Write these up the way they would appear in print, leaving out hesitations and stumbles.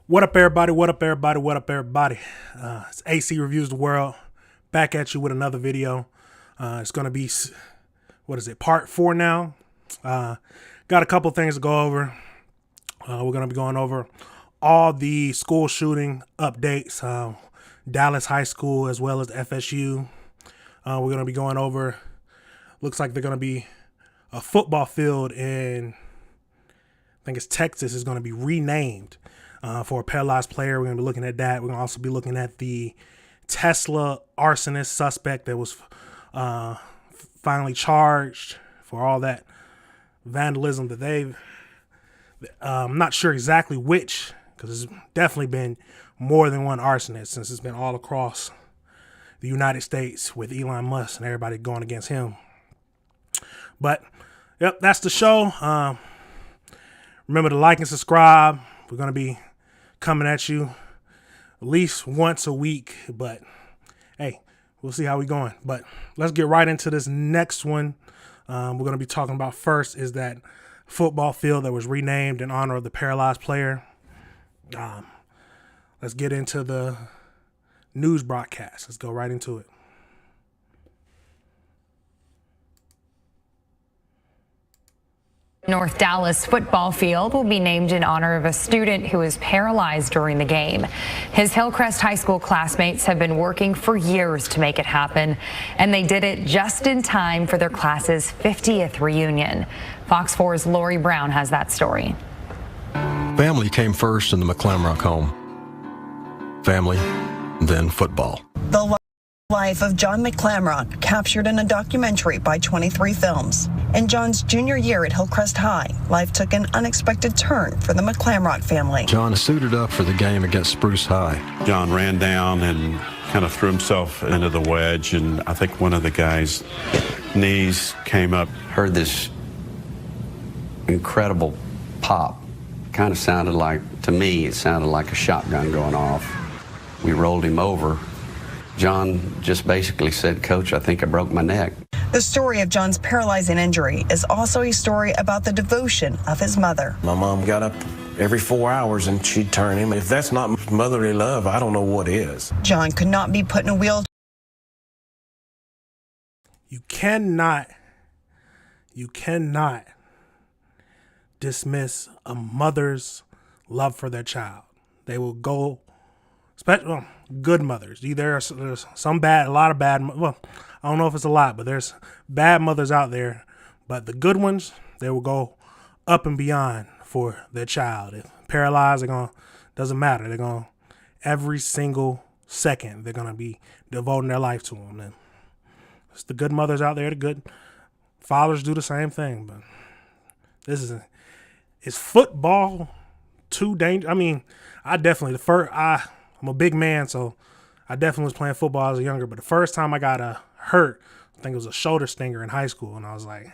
What up, everybody? What up, everybody? What up, everybody? It's AC Reviews the World, back at you with another video. It's going to be, part 4 now. Got a couple things to go over. We're going to be going over all the school shooting updates, Dallas High School as well as FSU. We're going to be going over, looks like they're going to be a football field in, I think it's Texas, is going to be renamed. For a paralyzed player. We're going to be looking at that. We're going to also be looking at the Tesla arsonist suspect that was finally charged for all that vandalism that they've, I'm not sure exactly which, because it's definitely been more than one arsonist since it's been all across the United States with Elon Musk and everybody going against him. But, yep, that's the show. Remember to like and subscribe. We're going to be coming at you at least once a week, but hey, we'll see how we going. But let's get right into this next one. We're going to be talking about first is that football field that was renamed in honor of the paralyzed player. Let's get into the news broadcast. Let's go right into it. North Dallas football field will be named in honor of a student who was paralyzed during the game. His Hillcrest High School classmates have been working for years to make it happen, and they did it just in time for their class's 50th reunion. Fox 4's Lori Brown has that story. Family came first in the McClamrock home. Family, then football. The life of John McClamrock, captured in a documentary by 23 Films. In John's junior year at Hillcrest High, life took an unexpected turn for the McClamrock family. John suited up for the game against Spruce High. John ran down and kind of threw himself into the wedge, and I think one of the guys' knees came up. Heard this incredible pop. Kind of sounded like, to me, it sounded like a shotgun going off. We rolled him over. John just basically said, "Coach, I think I broke my neck." The story of John's paralyzing injury is also a story about the devotion of his mother. My mom got up every 4 hours and she'd turn him. If that's not motherly love, I don't know what is. John could not be put in a wheelchair. You cannot dismiss a mother's love for their child. They will go, especially good mothers. There's some bad, a lot of bad, well, I don't know if it's a lot, but there's bad mothers out there. But the good ones, they will go up and beyond for their child. If paralyzed, doesn't matter. They're going to, every single second, they're going to be devoting their life to them. And it's the good mothers out there. The good fathers do the same thing. But is football too dangerous? I mean, I'm a big man, so I definitely was playing football as a younger. But the first time I got hurt, I think it was a shoulder stinger in high school, and I was like,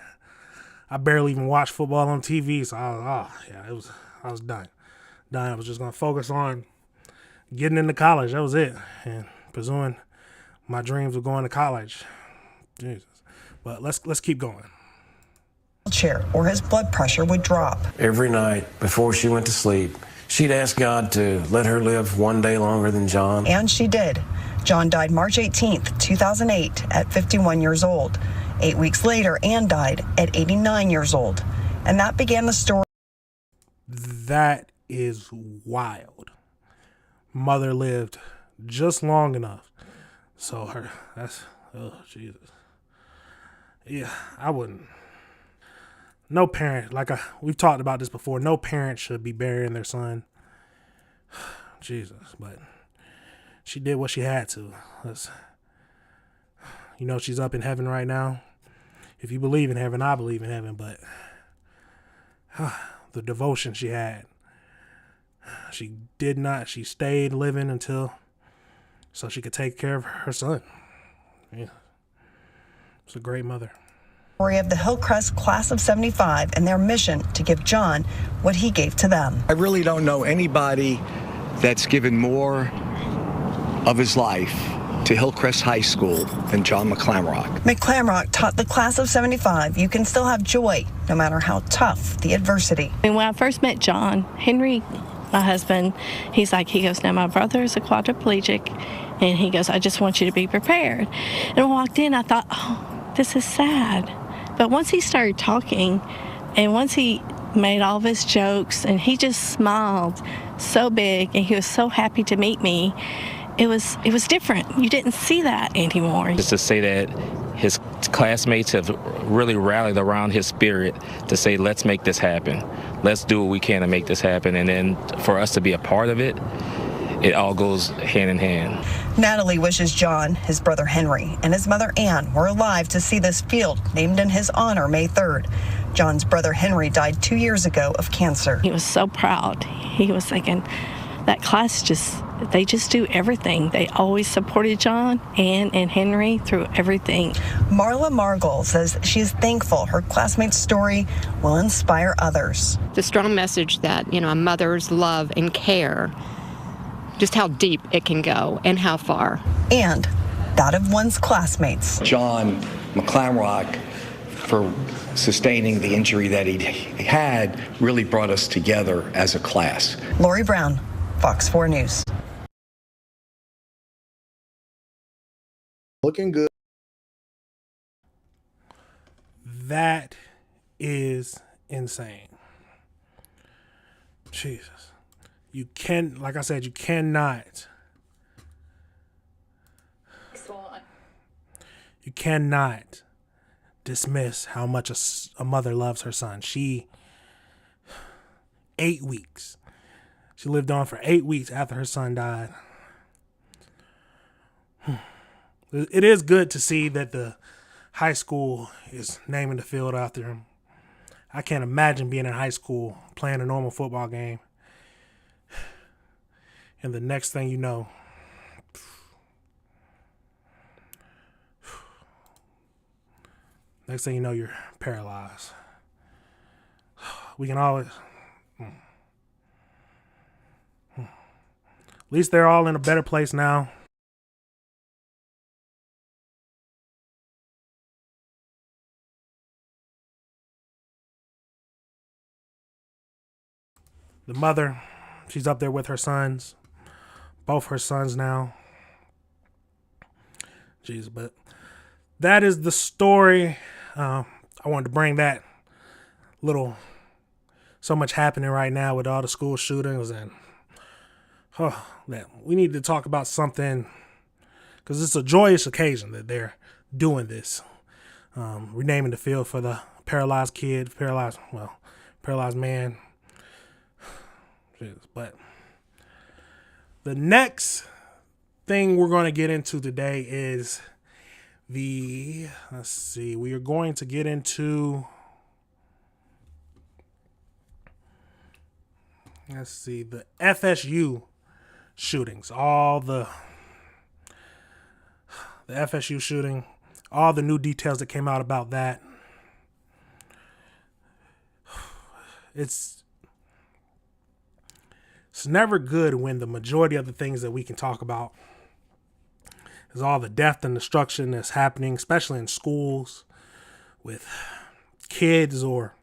I barely even watched football on TV, so I was done. I was just gonna focus on getting into college. That was it, and pursuing my dreams of going to college. Jesus, but let's keep going. Chair, or his blood pressure would drop. Every night before she went to sleep, she'd ask God to let her live one day longer than John. And she did. John died March 18th, 2008 at 51 years old. 8 weeks later, Ann died at 89 years old. And that began the story. That is wild. Mother lived just long enough. So oh, Jesus. Yeah, I wouldn't. No parent, we've talked about this before, no parent should be burying their son. Jesus, but she did what she had to. She's up in heaven right now. If you believe in heaven, I believe in heaven, but the devotion she had. She stayed living until so she could take care of her son. Yeah. It's a great mother. Story of the Hillcrest class of 75 and their mission to give John what he gave to them. I really don't know anybody that's given more of his life to Hillcrest High School than John McClamrock. McClamrock taught the class of 75 you can still have joy no matter how tough the adversity. And when I first met John, Henry, my husband, he goes, now my brother is a quadriplegic, and he goes, I just want you to be prepared. And I walked in, I thought, oh, this is sad. But once he started talking, and once he made all of his jokes, and he just smiled so big, and he was so happy to meet me, it was different. You didn't see that anymore. Just to say that his classmates have really rallied around his spirit to say, let's make this happen. Let's do what we can to make this happen. And then for us to be a part of it, it all goes hand in hand. Natalie wishes John, his brother Henry, and his mother Ann were alive to see this field named in his honor May 3rd. John's brother Henry died 2 years ago of cancer. He was so proud. He was thinking, that class they just do everything. They always supported John, Ann, and Henry through everything. Marla Margol says she's thankful her classmates' story will inspire others. The strong message that, a mother's love and care, just how deep it can go and how far. And that of one's classmates. John McClamrock, for sustaining the injury that he had, really brought us together as a class. Lori Brown, Fox 4 News. Looking good. That is insane. Jesus. Like I said, you cannot dismiss how much a mother loves her son. 8 weeks. She lived on for 8 weeks after her son died. It is good to see that the high school is naming the field after him. I can't imagine being in high school playing a normal football game, and the next thing you know, you're paralyzed. We can always... At least they're all in a better place now. The mother, she's up there with her sons. Both her sons now. Jeez, but that is the story. I wanted to bring that so much happening right now with all the school shootings, and that we need to talk about something, because it's a joyous occasion that they're doing this, renaming the field for the paralyzed kid, paralyzed man. But the next thing we're going to get into today is we are going to get into, the FSU shootings, all the FSU shooting, all the new details that came out about that. It's never good when the majority of the things that we can talk about is all the death and destruction that's happening, especially in schools with kids or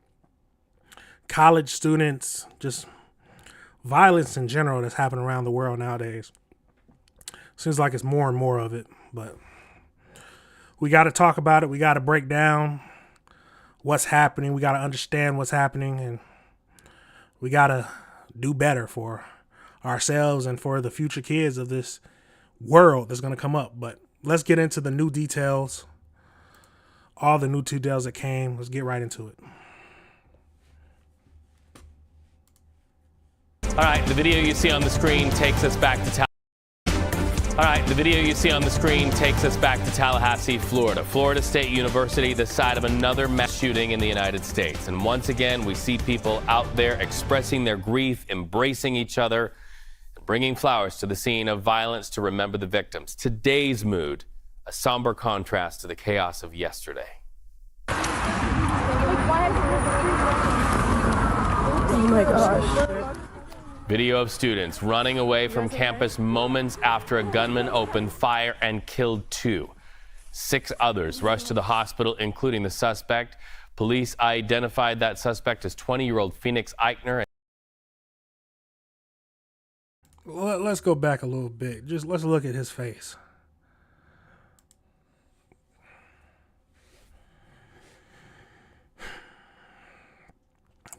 college students, just violence in general that's happening around the world nowadays. Seems like it's more and more of it, but we got to talk about it. We got to break down what's happening. We got to understand what's happening, and we got to do better for ourselves and for the future kids of this world that's going to come up. But let's get into the new details, all the new details that came. Let's get right into it. All right, the video you see on the screen takes us back to Tallahassee, Florida. Florida State University, the site of another mass shooting in the United States. And once again, we see people out there expressing their grief, embracing each other. bringing flowers to the scene of violence to remember the victims. Today's mood, a somber contrast to the chaos of yesterday. Oh my gosh. Video of students running away from campus moments after a gunman opened fire and killed 2. 6 others rushed to the hospital, including the suspect. Police identified that suspect as 20-year-old Phoenix Eichner. Let's go back a little bit. Just let's look at his face.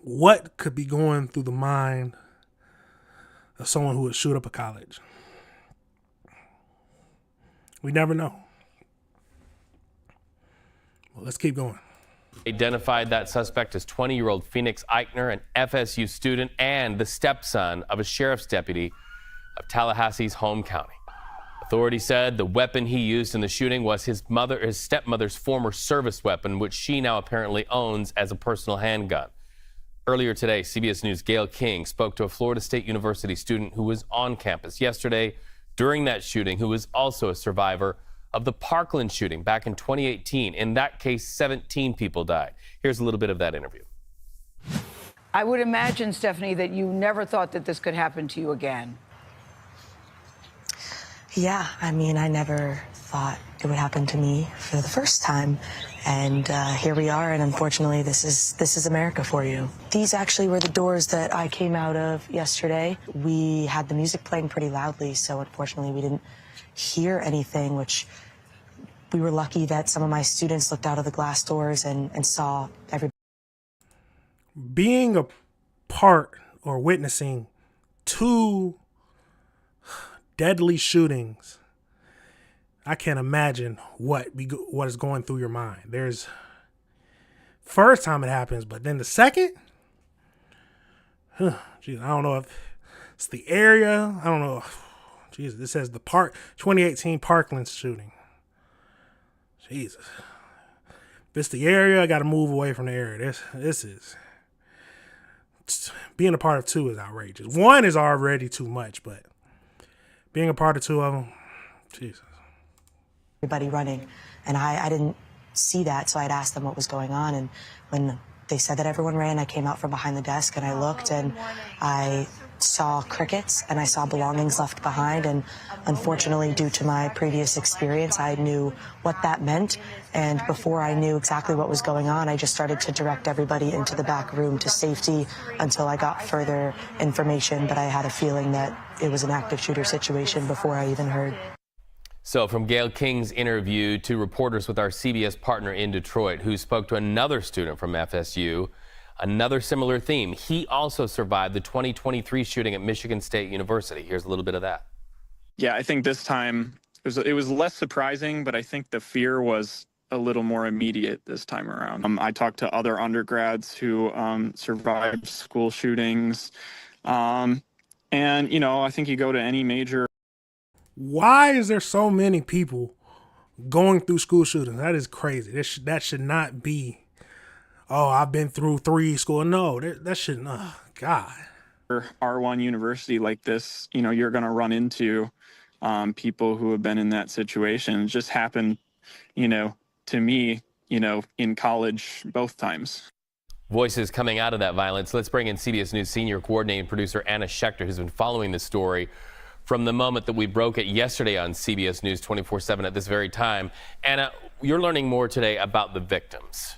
What could be going through the mind of someone who would shoot up a college? We never know. Well, let's keep going. Identified that suspect as 20-year-old Phoenix Eichner, an FSU student and the stepson of a sheriff's deputy of Tallahassee's home county. Authorities said the weapon he used in the shooting was his stepmother's former service weapon, which she now apparently owns as a personal handgun. Earlier today, CBS News' Gayle King spoke to a Florida State University student who was on campus yesterday during that shooting, who was also a survivor of the Parkland shooting back in 2018. In that case, 17 people died. Here's a little bit of that interview. I would imagine, Stephanie, that you never thought that this could happen to you again. Yeah, I mean, I never thought it would happen to me for the first time. And here we are, and unfortunately, this is America for you. These actually were the doors that I came out of yesterday. We had the music playing pretty loudly, so unfortunately, we didn't hear anything, which we were lucky that some of my students looked out of the glass doors and saw everybody. Being a part or witnessing 2 deadly shootings, I can't imagine what is going through your mind. There's first time it happens, but then the second, geez, I don't know if it's the area. I don't know. Jesus, this says the 2018 Parkland shooting. Jesus, if it's the area, I got to move away from the area. This is being a part of 2 is outrageous. 1 is already too much, but being a part of 2 of them, Jesus. Everybody running, and I didn't see that, so I'd asked them what was going on, and when they said that everyone ran, I came out from behind the desk and I looked, and I saw crickets and I saw belongings left behind, and unfortunately, due to my previous experience, I knew what that meant, and before I knew exactly what was going on, I just started to direct everybody into the back room to safety until I got further information, but I had a feeling that it was an active shooter situation before I even heard. So from Gayle King's interview to reporters with our CBS partner in Detroit, who spoke to another student from FSU, another similar theme. He also survived the 2023 shooting at Michigan State University. Here's a little bit of that. Yeah, I think this time it was less surprising, but I think the fear was a little more immediate this time around. I talked to other undergrads who survived school shootings. And, you know, I think you go to any major. Why is there so many people going through school shootings? That is crazy. That should not be, oh, I've been through 3 school. No, that shouldn't, oh, God. R1 university like this, you know, you're going to run into people who have been in that situation. It just happened, you know, to me, you know, in college both times. Voices coming out of that violence. Let's bring in CBS News senior coordinating producer Anna Schechter, who's been following this story from the moment that we broke it yesterday on CBS News 24/7 at this very time. Anna, you're learning more today about the victims.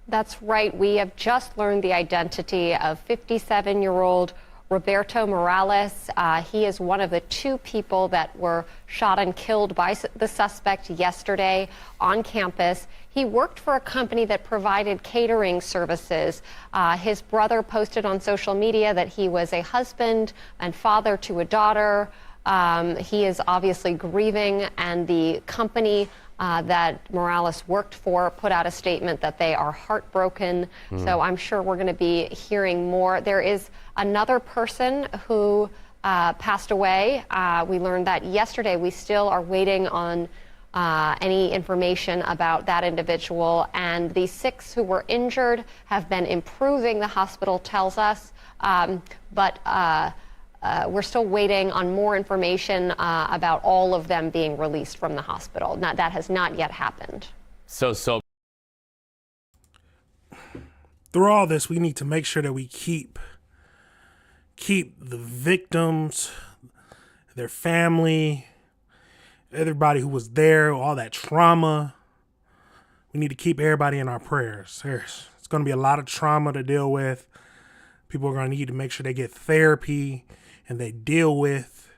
That's right. We have just learned the identity of 57-year-old Roberto Morales. He is one of the 2 people that were shot and killed by the suspect yesterday on campus. He worked for a company that provided catering services. His brother posted on social media that he was a husband and father to a daughter. He is obviously grieving, and the company that Morales worked for put out a statement that they are heartbroken. So I'm sure we're going to be hearing more. There is another person who passed away. We learned that yesterday. We still are waiting on any information about that individual. And the 6 who were injured have been improving, the hospital tells us. But we're still waiting on more information about all of them being released from the hospital. That has not yet happened. So through all this, we need to make sure that we keep the victims, their family, everybody who was there, all that trauma. We need to keep everybody in our prayers. It's going to be a lot of trauma to deal with. People are going to need to make sure they get therapy and they deal with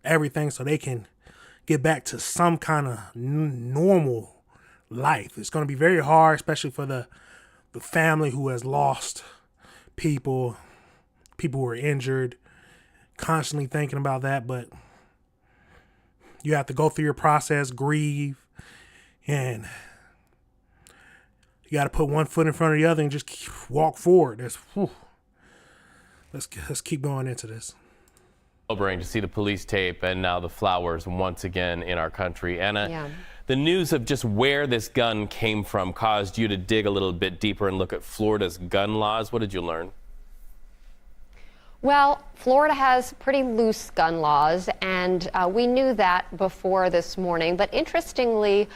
everything so they can get back to some kind of normal life. It's going to be very hard, especially for the family who has lost people who are injured, constantly thinking about that. But you have to go through your process, grieve, and you got to put one foot in front of the other and just walk forward. Let's keep going into this. Sobering to see the police tape and now the flowers once again in our country. Anna, the news of just where this gun came from caused you to dig a little bit deeper and look at Florida's gun laws. What did you learn? Well, Florida has pretty loose gun laws, and we knew that before this morning. But interestingly,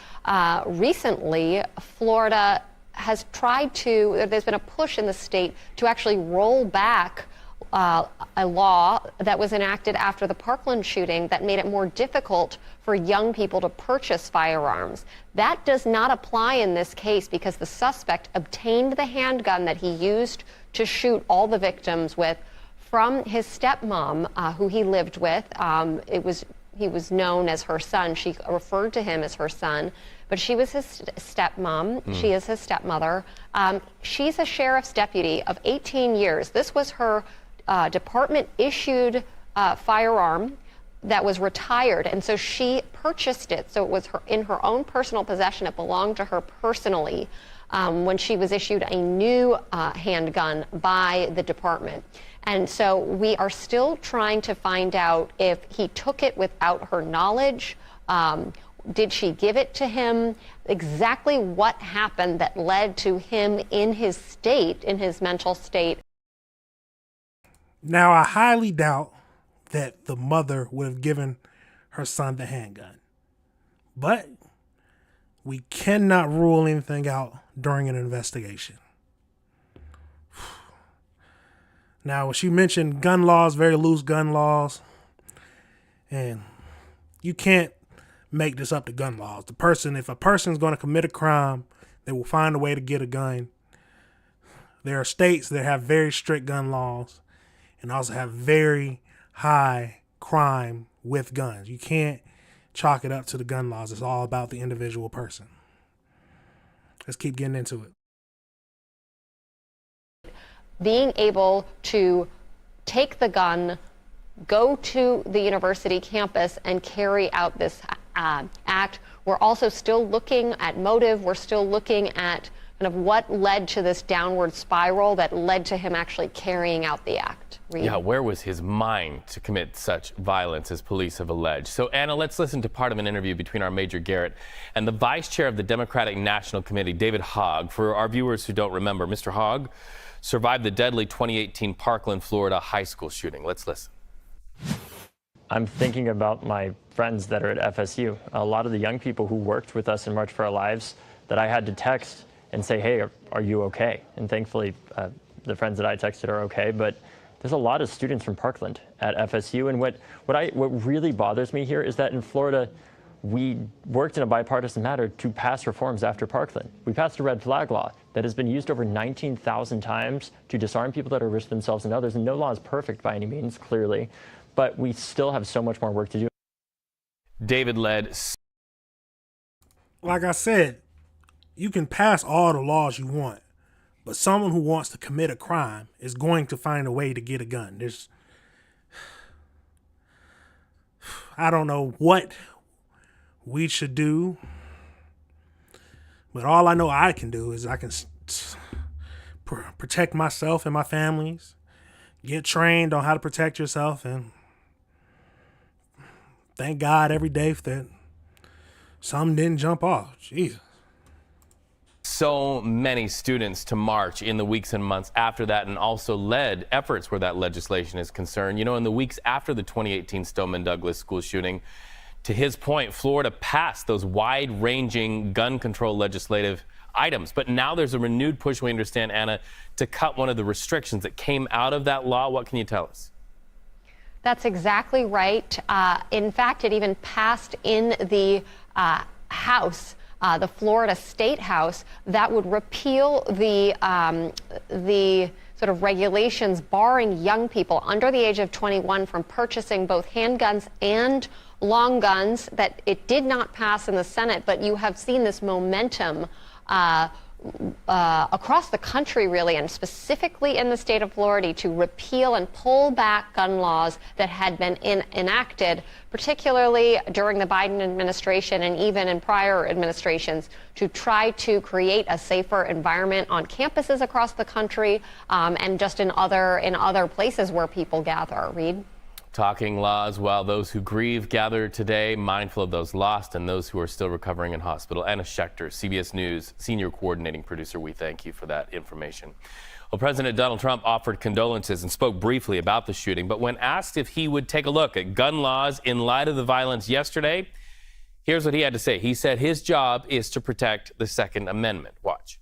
recently, Florida has there's been a push in the state to actually roll back a law that was enacted after the Parkland shooting that made it more difficult for young people to purchase firearms. That does not apply in this case because the suspect obtained the handgun that he used to shoot all the victims with from his stepmom, who he lived with. He was known as her son. She referred to him as her son, but she was his stepmom. She is his stepmother. She's a sheriff's deputy of 18 years. This was her department-issued firearm that was retired, and so she purchased it. So it was in her own personal possession. It belonged to her personally when she was issued a new handgun by the department. And so we are still trying to find out if he took it without her knowledge. Did she give it to him? Exactly what happened that led to him in his state, in his mental state. Now, I highly doubt that the mother would have given her son the handgun. But we cannot rule anything out during an investigation. Now, she mentioned gun laws, very loose gun laws. And you can't make this up to gun laws. If a person is going to commit a crime, they will find a way to get a gun. There are states that have very strict gun laws and also have very high crime with guns. You can't chalk it up to the gun laws. It's all about the individual person. Let's keep getting into it. Being able to take the gun, go to the university campus and carry out this act. We're also still looking at motive. We're still looking at kind of what led to this downward spiral that led to him actually carrying out the act. Reed? Yeah, where was his mind to commit such violence as police have alleged? So, Anna, let's listen to part of an interview between our Major Garrett and the vice chair of the Democratic National Committee, David Hogg. For our viewers who don't remember, Mr. Hogg survived the deadly 2018 Parkland, Florida high school shooting. Let's listen. I'm thinking about my friends that are at FSU. A lot of the young people who worked with us in March for Our Lives that I had to text and say, hey, are you okay? And thankfully, the friends that I texted are okay. But there's a lot of students from Parkland at FSU. And what really bothers me here is that in Florida, we worked in a bipartisan manner to pass reforms after Parkland. We passed a red flag law that has been used over 19,000 times to disarm people that risk themselves and others. And no law is perfect by any means, clearly, but we still have so much more work to do. David led. Like I said, you can pass all the laws you want, but someone who wants to commit a crime is going to find a way to get a gun. I don't know what we should do, but all I know I can do is I can protect myself and my families, get trained on how to protect yourself, and thank God every day that something didn't jump off. Jesus. so many students to march in the weeks and months after that, and also led efforts where that legislation is concerned. You know, in the weeks after the 2018 Stoneman Douglas school shooting, to his point, Florida passed those wide-ranging gun control legislative items. But now there's a renewed push, we understand, Anna, to cut one of the restrictions that came out of that law. What can you tell us? That's exactly right. In fact, it even passed in the House, the Florida State House, that would repeal the sort of regulations barring young people under the age of 21 from purchasing both handguns and long guns. That it did not pass in the Senate, but you have seen this momentum across the country, really, and specifically in the state of Florida, to repeal and pull back gun laws that had been enacted, particularly during the Biden administration and even in prior administrations, to try to create a safer environment on campuses across the country and just in other places where people gather. Reed? Talking laws while those who grieve gather today, mindful of those lost and those who are still recovering in hospital. Anna Schechter, CBS News senior coordinating producer, we thank you for that information. Well, President Donald Trump offered condolences and spoke briefly about the shooting, but when asked if he would take a look at gun laws in light of the violence yesterday, here's what he had to say. He said his job is to protect the Second Amendment. Watch.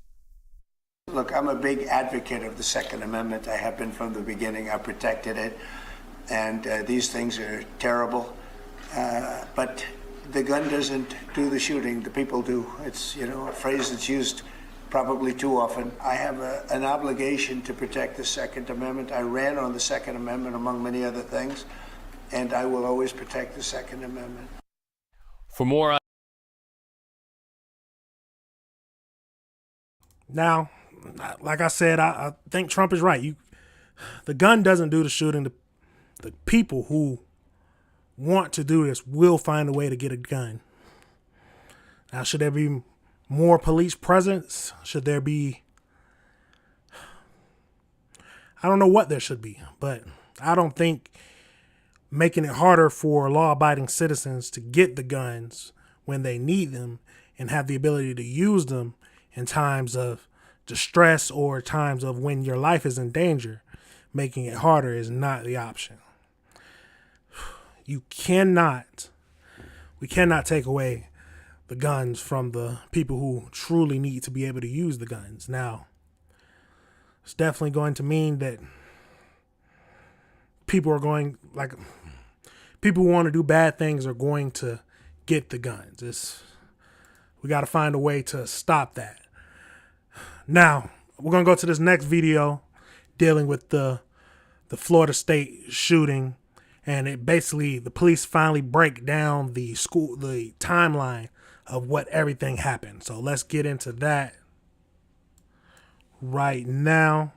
Look, I'm a big advocate of the Second Amendment. I have been from the beginning. I protected it. And these things are terrible, but the gun doesn't do the shooting. The people do. It's, you know, a phrase that's used probably too often. I have an obligation to protect the Second Amendment. I ran on the Second Amendment, among many other things, and I will always protect the Second Amendment. For more. Now, like I said, I think Trump is right. The gun doesn't do the shooting. The people who want to do this will find a way to get a gun. Now, should there be more police presence? Should there be... I don't know what there should be, but I don't think making it harder for law-abiding citizens to get the guns when they need them and have the ability to use them in times of distress or times of when your life is in danger, making it harder is not the option. We cannot take away the guns from the people who truly need to be able to use the guns. Now, it's definitely going to mean that people who want to do bad things are going to get the guns. We got to find a way to stop that. Now, we're going to go to this next video dealing with the Florida State shooting. And it basically, the police finally break down the timeline of what everything happened. So let's get into that right now.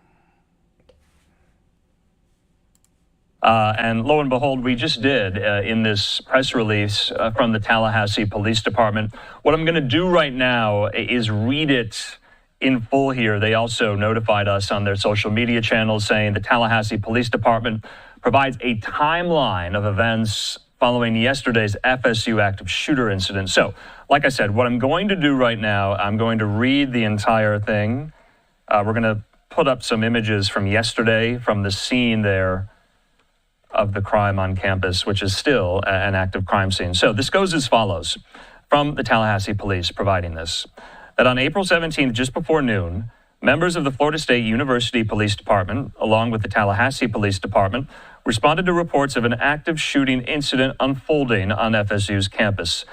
And lo and behold, we just did in this press release from the Tallahassee Police Department. What I'm going to do right now is read it in full here. They also notified us on their social media channels saying the Tallahassee Police Department provides a timeline of events following yesterday's FSU active shooter incident. So, like I said, what I'm going to do right now, I'm going to read the entire thing. We're going to put up some images from yesterday from the scene there of the crime on campus, which is still an active crime scene. So this goes as follows from the Tallahassee Police providing this, that on April 17th, just before noon, members of the Florida State University Police Department, along with the Tallahassee Police Department, responded to reports of an active shooting incident unfolding on FSU's campus.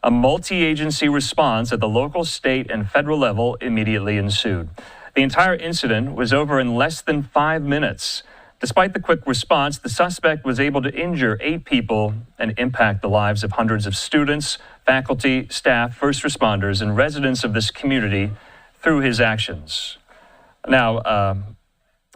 A multi-agency response at the local, state, and federal level immediately ensued. The entire incident was over in less than 5 minutes. Despite the quick response, the suspect was able to injure 8 people and impact the lives of hundreds of students, faculty, staff, first responders, and residents of this community through his actions. Now,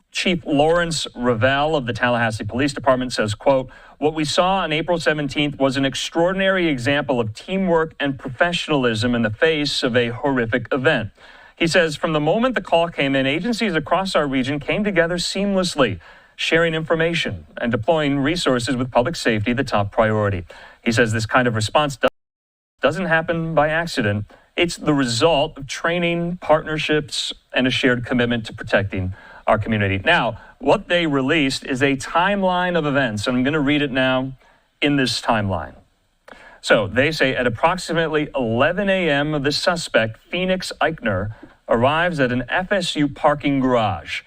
Chief Lawrence Ravel of the Tallahassee Police Department says, quote, "What we saw on April 17th was an extraordinary example of teamwork and professionalism in the face of a horrific event." He says, "From the moment the call came in, agencies across our region came together seamlessly, sharing information and deploying resources with public safety the top priority." He says this kind of response doesn't happen by accident. It's the result of training, partnerships, and a shared commitment to protecting our community. Now, what they released is a timeline of events, and I'm going to read it now in this timeline. So they say at approximately 11 a.m., the suspect, Phoenix Eichner, arrives at an FSU parking garage.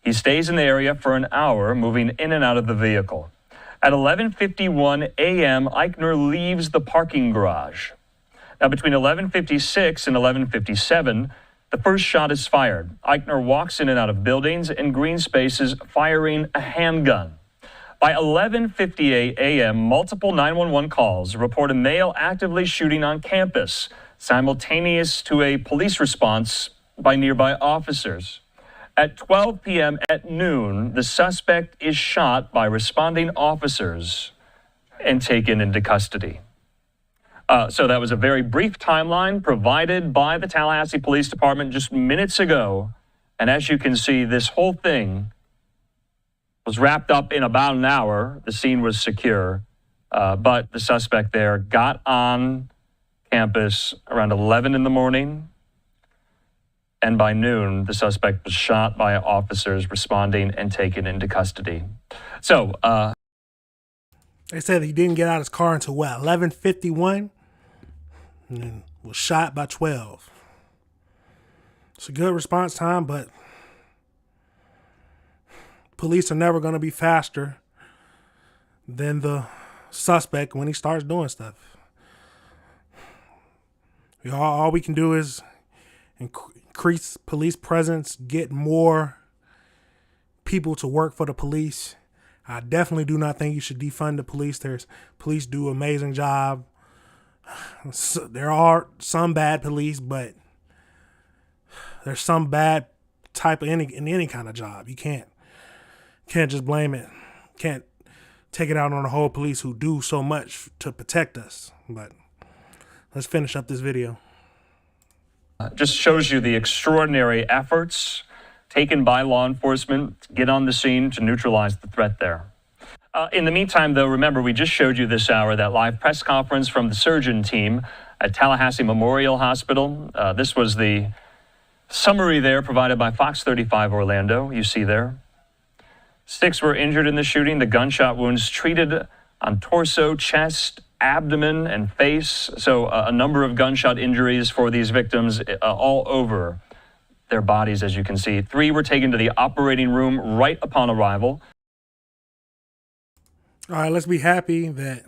He stays in the area for an hour, moving in and out of the vehicle. At 11:51 a.m., Eichner leaves the parking garage. Now, between 11:56 and 11:57, the first shot is fired. Eichner walks in and out of buildings and green spaces, firing a handgun. By 11:58 a.m., multiple 911 calls report a male actively shooting on campus, simultaneous to a police response by nearby officers. At 12 p.m. at noon, the suspect is shot by responding officers and taken into custody. So that was a very brief timeline provided by the Tallahassee Police Department just minutes ago. And as you can see, this whole thing was wrapped up in about an hour. The scene was secure, but the suspect there got on campus around 11 in the morning. And by noon, the suspect was shot by officers responding and taken into custody. So, they said he didn't get out of his car until what, 11:51? And was shot by 12. It's a good response time, but police are never going to be faster than the suspect when he starts doing stuff. All we can do is increase police presence, get more people to work for the police. I definitely do not think you should defund the police. Police do an amazing job. There are some bad police, but there's some bad type of in any kind of job. You can't just blame it. Can't take it out on the whole police who do so much to protect us. But let's finish up this video. Just shows you the extraordinary efforts taken by law enforcement to get on the scene to neutralize the threat there. In the meantime, though, remember, we just showed you this hour that live press conference from the surgeon team at Tallahassee Memorial Hospital. This was the summary there provided by Fox 35 Orlando, you see there. 6 were injured in the shooting. The gunshot wounds treated on torso, chest, abdomen, and face. So a number of gunshot injuries for these victims all over their bodies, as you can see. 3 were taken to the operating room right upon arrival. All right, let's be happy that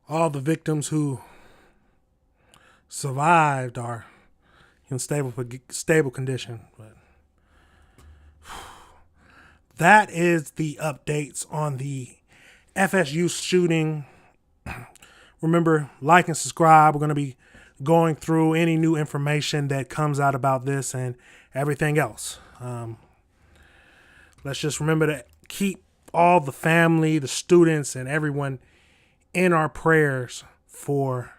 all the victims who survived are in stable condition. But that is the updates on the FSU shooting. Remember, like and subscribe. We're going to be going through any new information that comes out about this and everything else. Let's just remember to keep all the family, the students, and everyone in our prayers for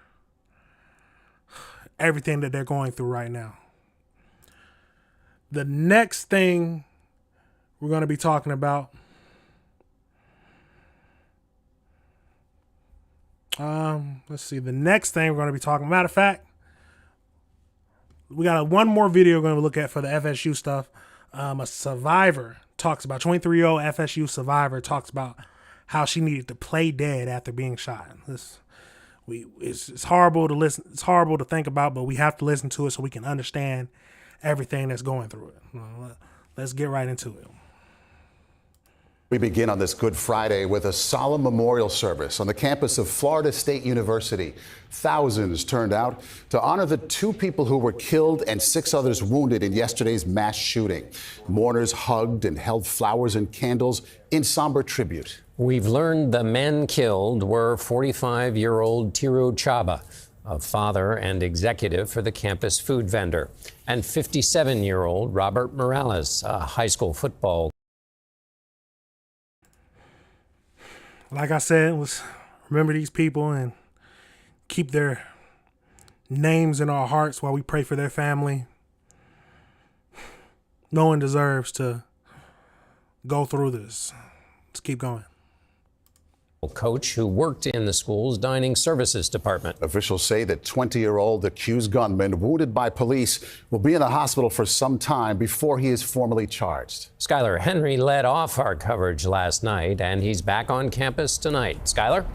everything that they're going through right now. The next thing we're going to be talking about, let's see, the next thing we're going to be talking, matter of fact, we got one more video we're going to look at for the FSU stuff. A survivor talks about, 23-year-old FSU survivor talks about how she needed to play dead after being shot. It's horrible to listen. It's horrible to think about, but we have to listen to it so we can understand everything that's going through it. Let's get right into it. We begin on this Good Friday with a solemn memorial service on the campus of Florida State University. Thousands turned out to honor the 2 people who were killed and 6 others wounded in yesterday's mass shooting. Mourners hugged and held flowers and candles in somber tribute. We've learned the men killed were 45-year-old Tiro Chaba, a father and executive for the campus food vendor, and 57-year-old Robert Morales, a high school football. Like I said, remember these people and keep their names in our hearts while we pray for their family. No one deserves to go through this. Let's keep going. Coach who worked in the school's dining services department. Officials say that 20-year-old accused gunman wounded by police will be in the hospital for some time before he is formally charged. Skylar Henry led off our coverage last night, and he's back on campus tonight. Skylar?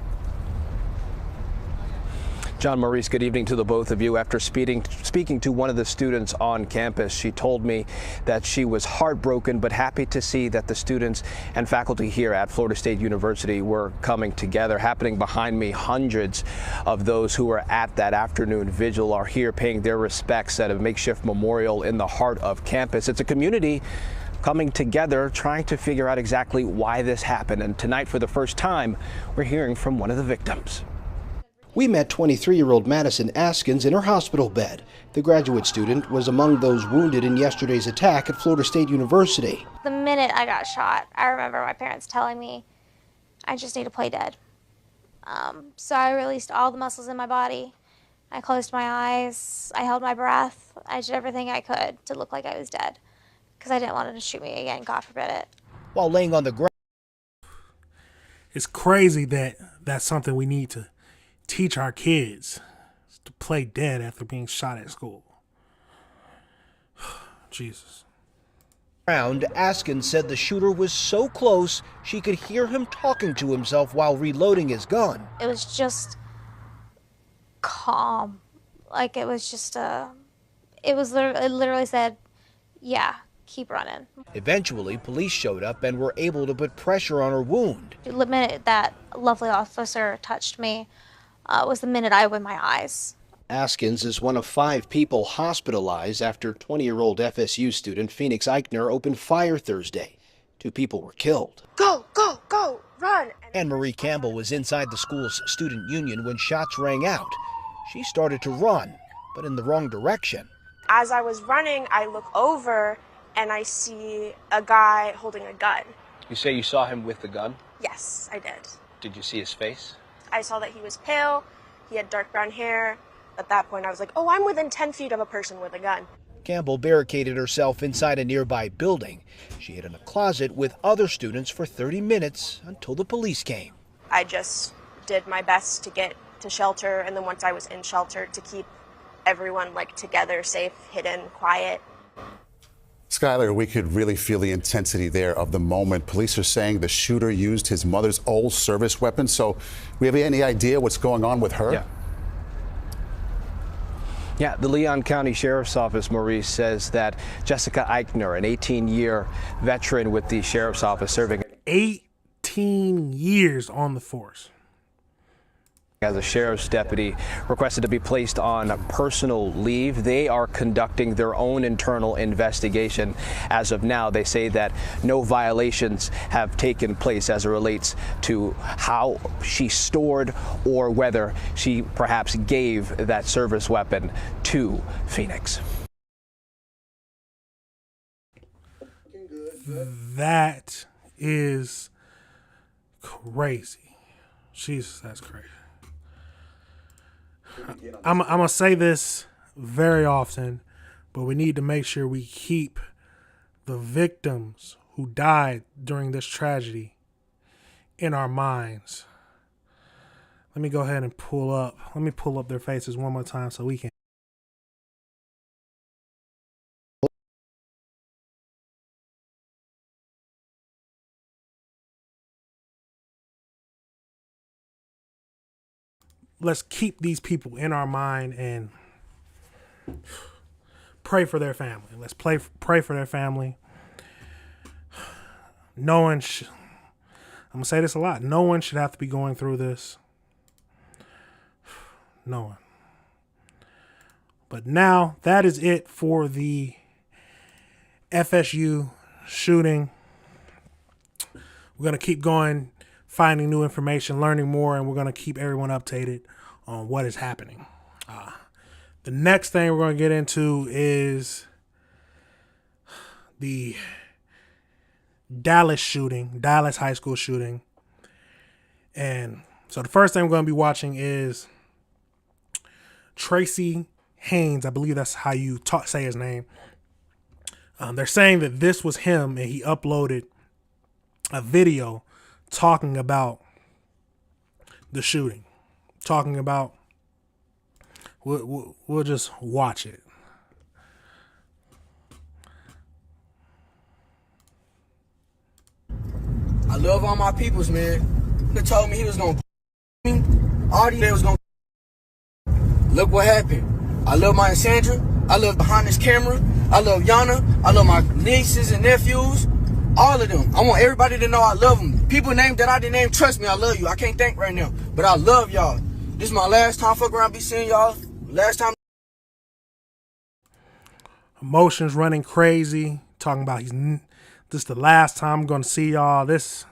John, Maurice, good evening to the both of you. After speaking to one of the students on campus, she told me that she was heartbroken but happy to see that the students and faculty here at Florida State University were coming together. Happening behind me, hundreds of those who were at that afternoon vigil are here paying their respects at a makeshift memorial in the heart of campus. It's a community coming together, trying to figure out exactly why this happened. And tonight, for the first time, we're hearing from one of the victims. We met 23-year-old Madison Askins in her hospital bed. The graduate student was among those wounded in yesterday's attack at Florida State University. The minute I got shot, I remember my parents telling me, I just need to play dead. So I released all the muscles in my body. I closed my eyes, I held my breath, I did everything I could to look like I was dead, because I didn't want him to shoot me again, God forbid it. While laying on the ground. It's crazy that that's something we need to teach our kids, to play dead after being shot at school. Jesus. Askins said the shooter was so close she could hear him talking to himself while reloading his gun. It was just calm. Like it was just it literally said, yeah, keep running. Eventually, police showed up and were able to put pressure on her wound. The minute that lovely officer touched me was the minute I opened my eyes. Askins is one of 5 people hospitalized after 20-year-old FSU student Phoenix Eichner opened fire Thursday. 2 people were killed. Go, go, go, run. Anne Marie Campbell was inside the school's student union when shots rang out. She started to run, but in the wrong direction. As I was running, I look over and I see a guy holding a gun. You say you saw him with the gun? Yes, I did. Did you see his face? I saw that he was pale, he had dark brown hair. At that point, I was like, oh, I'm within 10 feet of a person with a gun. Campbell barricaded herself inside a nearby building. She hid in a closet with other students for 30 minutes until the police came. I just did my best to get to shelter, and then once I was in shelter, to keep everyone together, safe, hidden, quiet. Skylar, we could really feel the intensity there of the moment. Police are saying the shooter used his mother's old service weapon. So we have any idea what's going on with her? Yeah, the Leon County Sheriff's Office, Maurice, says that Jessica Eichner, an 18-year veteran with the Sheriff's Office, serving 18 years on the force as a sheriff's deputy, requested to be placed on personal leave. They are conducting their own internal investigation. As of now, they say that no violations have taken place as it relates to how she stored or whether she perhaps gave that service weapon to Phoenix. That is crazy. Jesus, that's crazy. I'm going to say this very often, but we need to make sure we keep the victims who died during this tragedy in our minds. Let me go ahead and pull up their faces one more time so we can. Let's keep these people in our mind and pray for their family. Let's pray for their family. I'm going to say this a lot. No one should have to be going through this. No one. But now that is it for the FSU shooting. We're going to keep going, finding new information, learning more, and we're going to keep everyone updated on what is happening. The next thing we're going to get into is the Dallas high school shooting. And so the first thing we're going to be watching is Tracy Haynes. I believe that's how you say his name. They're saying that this was him, and he uploaded a video talking about the shooting, talking about. We'll just watch it. I love all my peoples, man. They told me he was gonna me. All these was gonna. Look what happened. I love my Aunt Sandra. I love behind this camera. I love Yana. I love my nieces and nephews. All of them. I want everybody to know I love them. People named that I didn't name, trust me, I love you. I can't think right now, but I love y'all. This is my last time fuck around be seeing y'all. Last time. Emotions running crazy. Talking about this is the last time I'm gonna see y'all. If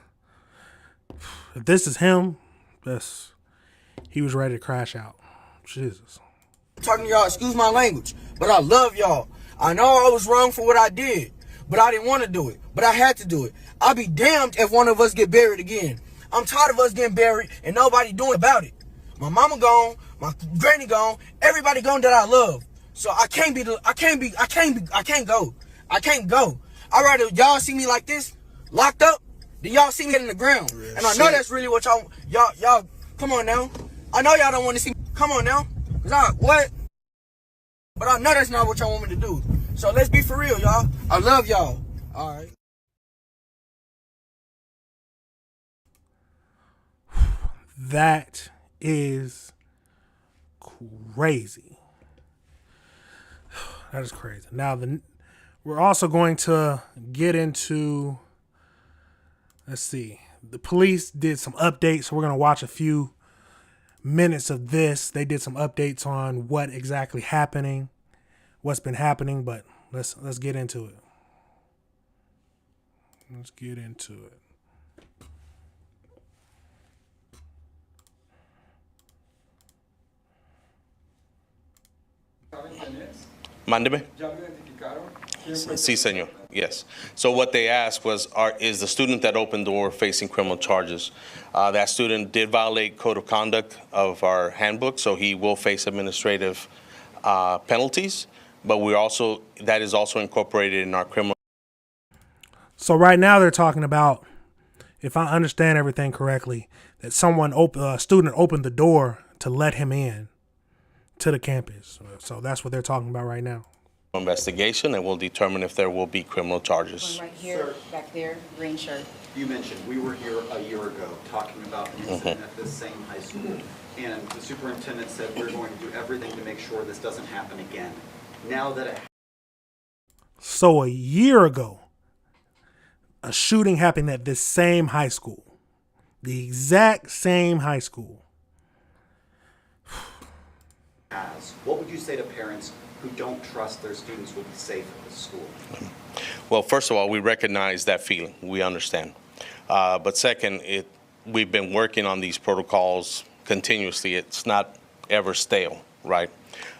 this is him, he was ready to crash out. Jesus. I'm talking to y'all, excuse my language, but I love y'all. I know I was wrong for what I did, but I didn't want to do it, but I had to do it. I'll be damned if one of us get buried again. I'm tired of us getting buried and nobody doing about it. My mama gone, my granny gone, everybody gone that I love. So I can't go. I can't go. I'd rather y'all see me like this, locked up, than y'all see me in the ground. Real and I know that's really what y'all, come on now. I know y'all don't want to see me. Come on now. What? But I know that's not what y'all want me to do. So let's be for real, y'all. I love y'all. All right. That is crazy. That is crazy. Now, we're also going to get into, let's see, the police did some updates. So we're going to watch a few minutes of this. They did some updates on what exactly what's been happening, but let's get into it. Let's get into it. Mándeme. Sí, señor. Yes. So what they asked was, is the student that opened the door facing criminal charges? That student did violate code of conduct of our handbook, so he will face administrative penalties. But that is also incorporated in our criminal. So right now they're talking about, if I understand everything correctly, that a student opened the door to let him in to the campus. So that's what they're talking about right now. Investigation, and we'll determine if there will be criminal charges. One right here, back there, green shirt. You mentioned we were here a year ago talking about an incident at this same high school, and the superintendent said we're going to do everything to make sure this doesn't happen again. Now that So a year ago, a shooting happened at this same high school. The exact same high school. What would you say to parents who don't trust their students will be safe at this school? Well, first of all, we recognize that feeling. We understand. But second, we've been working on these protocols continuously. It's not ever stale, right?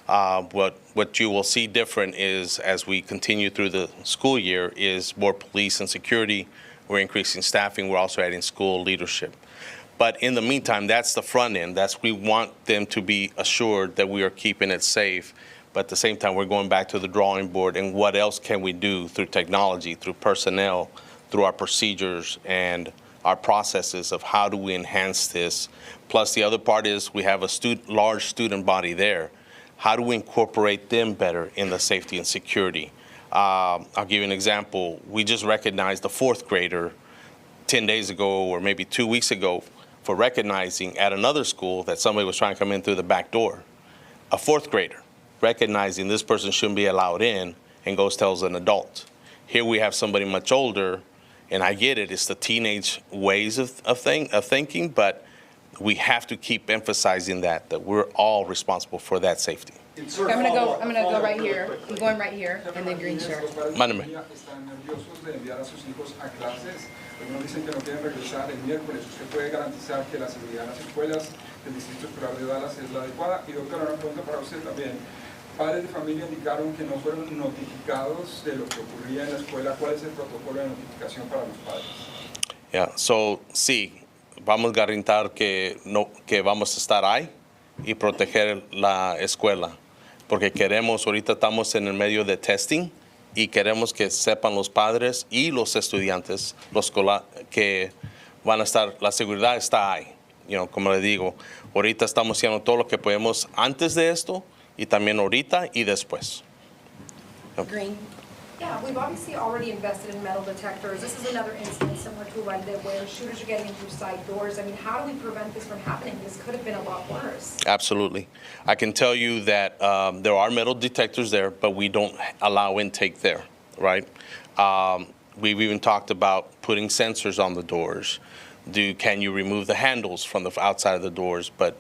What you will see different is, as we continue through the school year, is more police and security. We're increasing staffing. We're also adding school leadership. But in the meantime, that's the front end. We want them to be assured that we are keeping it safe. But at the same time, we're going back to the drawing board and what else can we do through technology, through personnel, through our procedures and our processes of how do we enhance this. Plus, the other part is we have a large student body there. How do we incorporate them better in the safety and security? I'll give you an example. We just recognized the fourth grader 10 days ago or maybe 2 weeks ago for recognizing at another school that somebody was trying to come in through the back door. A fourth grader recognizing this person shouldn't be allowed in and goes tells an adult. Here we have somebody much older, and I get it, it's the teenage ways of thinking, but we have to keep emphasizing that we're all responsible for that safety. I'm gonna go right here. I'm going right here, and then green shirt. Mándeme. Algunos dicen que no quieren regresar el miércoles. ¿Usted puede garantizar que la seguridad en las escuelas del Distrito Escolar de Dallas es la adecuada? Y doctora, una pregunta para usted también. Padres de familia indicaron que no fueron notificados de lo que ocurría en la escuela. ¿Cuál es el protocolo de notificación para los padres? Yeah, so sí, vamos a garantir que vamos a estar ahí y proteger la escuela. Porque ahorita estamos en el medio de testing. Y queremos que sepan los padres y los estudiantes, que van a estar, la seguridad está ahí. como le digo, ahorita estamos haciendo todo lo que podemos antes de esto y también ahorita y después. Green. Yeah, we've obviously already invested in metal detectors. This is another incident similar to one where shooters are getting in through side doors. I mean, how do we prevent this from happening? This could have been a lot worse. Absolutely. I can tell you that there are metal detectors there, but we don't allow intake there, right? We've even talked about putting sensors on the doors. Can you remove the handles from the outside of the doors? But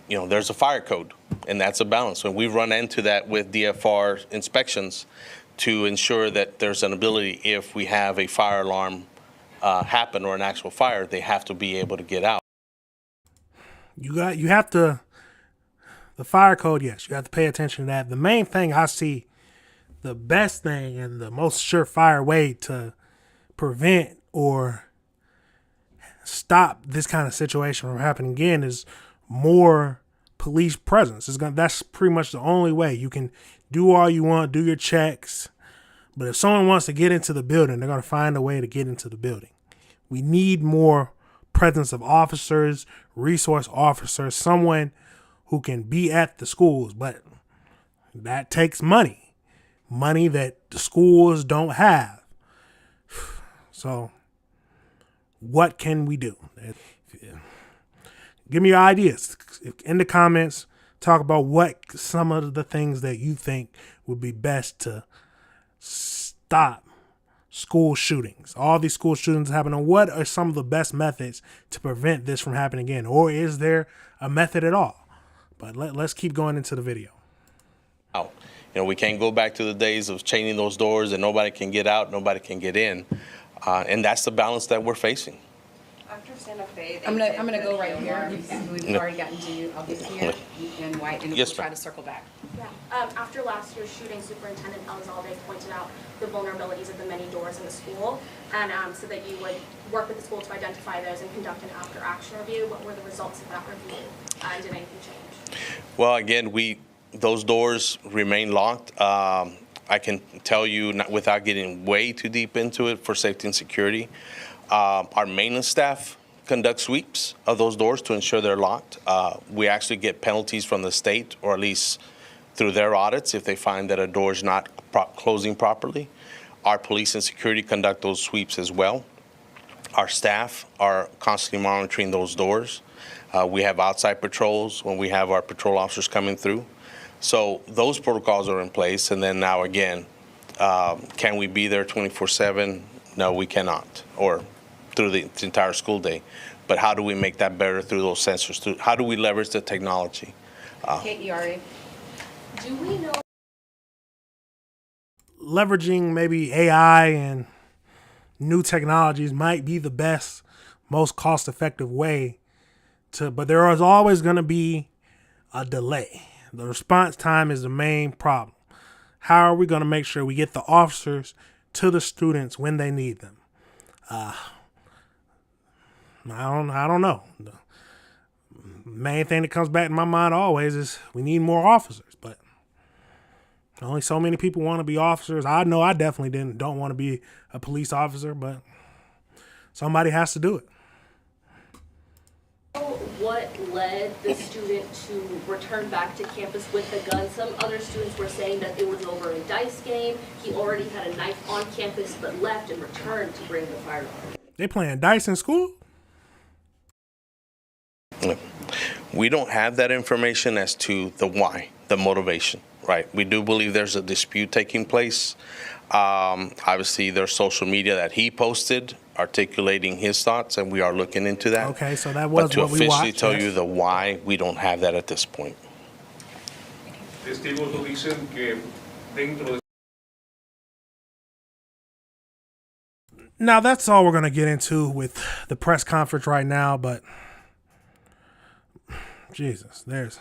there's a fire code, and that's a balance. And we've run into that with DFR inspections to ensure that there's an ability, if we have a fire alarm happen or an actual fire, they have to be able to get out. You have to, the fire code, yes, you have to pay attention to that. The main thing I see, the best thing and the most surefire way to prevent or stop this kind of situation from happening again is more police presence. That's pretty much the only way. You can do all you want, do your checks, but if someone wants to get into the building, they're going to find a way to get into the building. We need more presence of officers, resource officers, someone who can be at the schools, but that takes money that the schools don't have. So what can we do? Give me your ideas in the comments. Talk about what some of the things that you think would be best to stop school shootings. All these school shootings happening. What are some of the best methods to prevent this from happening again? Or is there a method at all? But let's keep going into the video. Out. We can't go back to the days of chaining those doors and nobody can get out, nobody can get in. And that's the balance that we're facing. After Santa Fe, I'm gonna go right here. We've already gotten to you. I'll be here and white, and Yes, we'll try ma'am. to circle back. Yeah. After last year's shooting, Superintendent Elizalde pointed out the vulnerabilities of the many doors in the school, and so that you would work with the school to identify those and conduct an after-action review. What were the results of that review? And did anything change? Well, again, those doors remain locked. I can tell you, without getting way too deep into it, for safety and security, our maintenance staff conduct sweeps of those doors to ensure they're locked. We actually get penalties from the state, or at least through their audits, if they find that a door is not closing properly. Our police and security conduct those sweeps as well. Our staff are constantly monitoring those doors. We have outside patrols when we have our patrol officers coming through. So those protocols are in place. And then now again, can we be there 24/7? No, we cannot, or through the entire school day. But how do we make that better through those sensors? How do we leverage the technology? KERA. Do we know? Leveraging maybe AI and new technologies might be the best, most cost-effective way but there is always going to be a delay. The response time is the main problem. How are we going to make sure we get the officers to the students when they need them? I don't know. The main thing that comes back in my mind always is we need more officers, but only so many people want to be officers. I know I definitely don't want to be a police officer, but somebody has to do it. What led the student to return back to campus with the gun? Some other students were saying that it was over a dice game. He already had a knife on campus but left and returned to bring the firearm. They playing dice in school? We don't have that information as to the why, the motivation, right? We do believe there's a dispute taking place. Obviously, there's social media that he posted articulating his thoughts, and we are looking into that. Okay, so that was what we watched. But to officially tell you the why, we don't have that at this point. Now, that's all we're going to get into with the press conference right now, but Jesus, it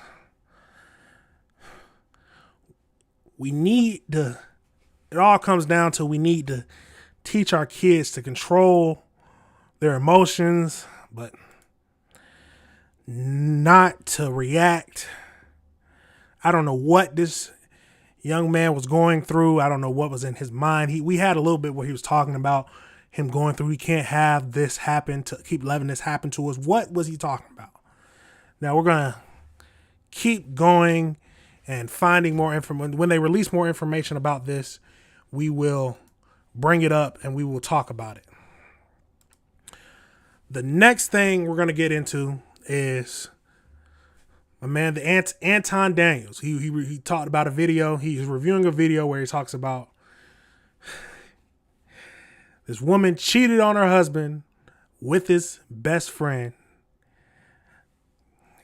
all comes down to we need to teach our kids to control their emotions, but not to react. I don't know what this young man was going through. I don't know what was in his mind. We had a little bit where he was talking about him going through, we can't have this happen, to keep letting this happen to us. What was he talking about? Now we're going to keep going and finding more information. When they release more information about this, we will bring it up and we will talk about it. The next thing we're going to get into is my man, Anton Daniels. He talked about a video. He's reviewing a video where he talks about this woman cheated on her husband with his best friend,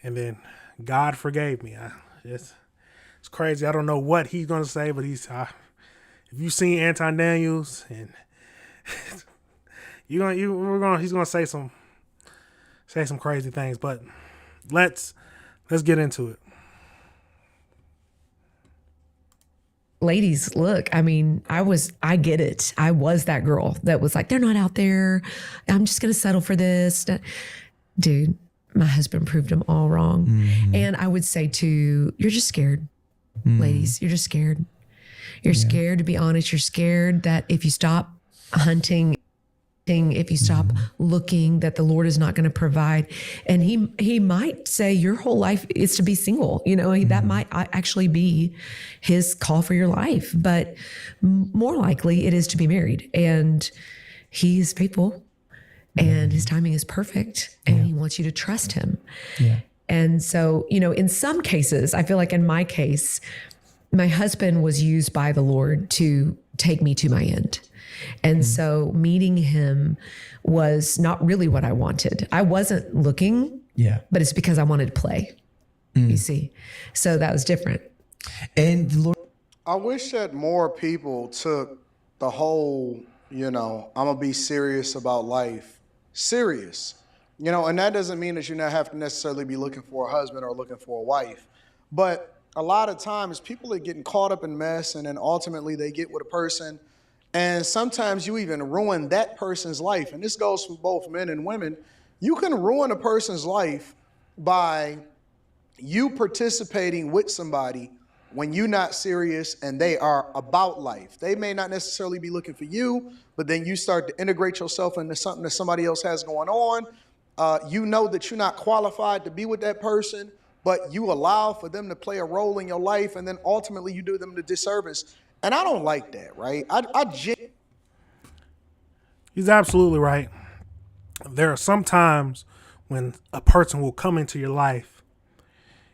and then God forgave me. It's crazy. I don't know what he's gonna say, but if you've seen Anton Daniels, and he's gonna say some crazy things. But let's get into it. Ladies, look, I mean, I get it. I was that girl that was like, they're not out there. I'm just going to settle for this. Dude, my husband proved them all wrong. Mm-hmm. And I would say too, you're just scared. Mm-hmm. Ladies, you're just scared. You're scared, to be honest. You're scared that if you stop hunting, if you stop looking, that the Lord is not going to provide. And he might say your whole life is to be single. You know, that might actually be his call for your life, but more likely it is to be married. And he is faithful and his timing is perfect and he wants you to trust him. Yeah. And so, you know, in some cases, I feel like in my case, my husband was used by the Lord to take me to my end. And so meeting him was not really what I wanted. I wasn't looking, but it's because I wanted to play, you see. So that was different. And Lord, I wish that more people took the whole, you know, I'm going to be serious about life serious. You know, and that doesn't mean that you don't have to necessarily be looking for a husband or looking for a wife. But a lot of times people are getting caught up in mess, and then ultimately they get with a person. And sometimes you even ruin that person's life. And this goes for both men and women. You can ruin a person's life by you participating with somebody when you're not serious and they are about life. They may not necessarily be looking for you, but then you start to integrate yourself into something that somebody else has going on. You know that you're not qualified to be with that person, but you allow for them to play a role in your life, and then ultimately you do them the disservice. And I don't like that, right? He's absolutely right. There are some times when a person will come into your life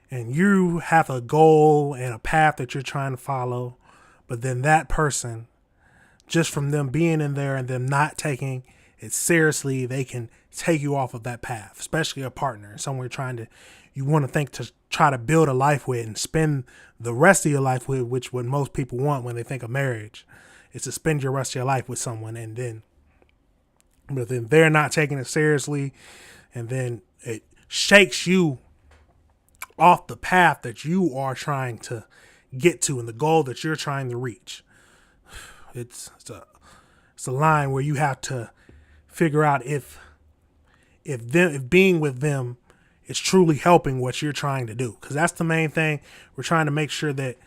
and you have a goal and a path that you're trying to follow, but then that person, just from them being in there and them not taking it seriously, they can take you off of that path, especially a partner, someone you want to think to try to build a life with and spend the rest of your life with, which what most people want when they think of marriage is to spend your rest of your life with someone. But then they're not taking it seriously, and then it shakes you off the path that you are trying to get to and the goal that you're trying to reach. It's a line where you have to figure out if being with them is truly helping what you're trying to do. Because that's the main thing. We're trying to make sure that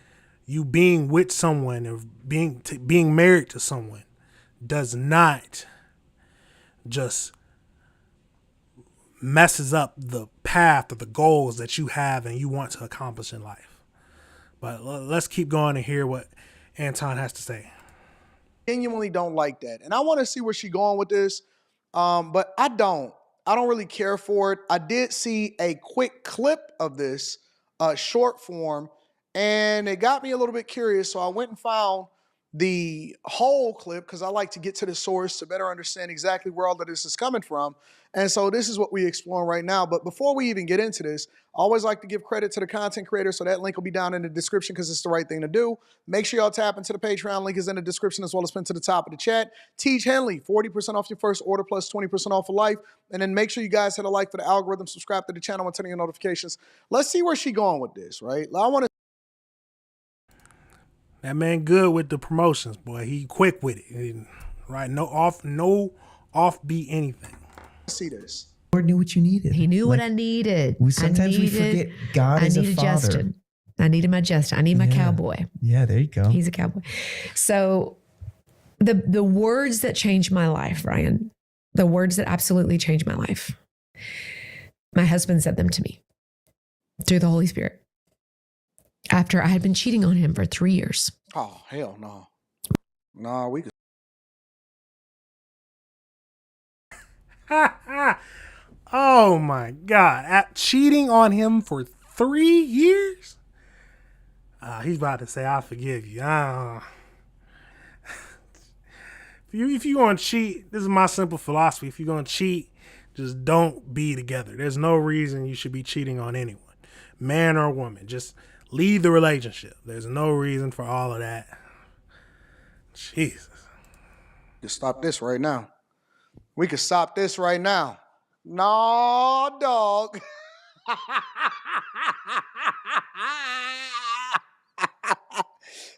you being with someone or being married to someone does not just messes up the path or the goals that you have and you want to accomplish in life. But let's keep going and hear what Anton has to say. Genuinely don't like that. And I want to see where she's going with this. But I don't really care for it. I did see a quick clip of this short form, and it got me a little bit curious. So I went and found the whole clip because I like to get to the source to better understand exactly where all of this is coming from. And so this is what we're exploring right now. But before we even get into this, I always like to give credit to the content creator. So that link will be down in the description because it's the right thing to do. Make sure y'all tap into the Patreon. Link is in the description as well as pinned to the top of the chat. Teach Henley, 40% off your first order plus 20% off for life. And then make sure you guys hit a like for the algorithm, subscribe to the channel, and turn on your notifications. Let's see where she's going with this, right? I want to. That man good with the promotions, boy. He quick with it, right? No offbeat anything. See this. Lord knew what you needed. He knew what I needed. Sometimes we forget God is a father. Justin. I needed my Justin. I need my cowboy. Yeah, there you go. He's a cowboy. So the words that changed my life, Ryan, the words that absolutely changed my life, my husband said them to me through the Holy Spirit after I had been cheating on him for 3 years. Oh, hell no. No, we could. Oh my God. Cheating on him for 3 years? He's about to say, I forgive you. If you're going to cheat, this is my simple philosophy. If you're going to cheat, just don't be together. There's no reason you should be cheating on anyone, man or woman. Just leave the relationship. There's no reason for all of that. Jesus. Just stop this right now. We could stop this right now. No, dog.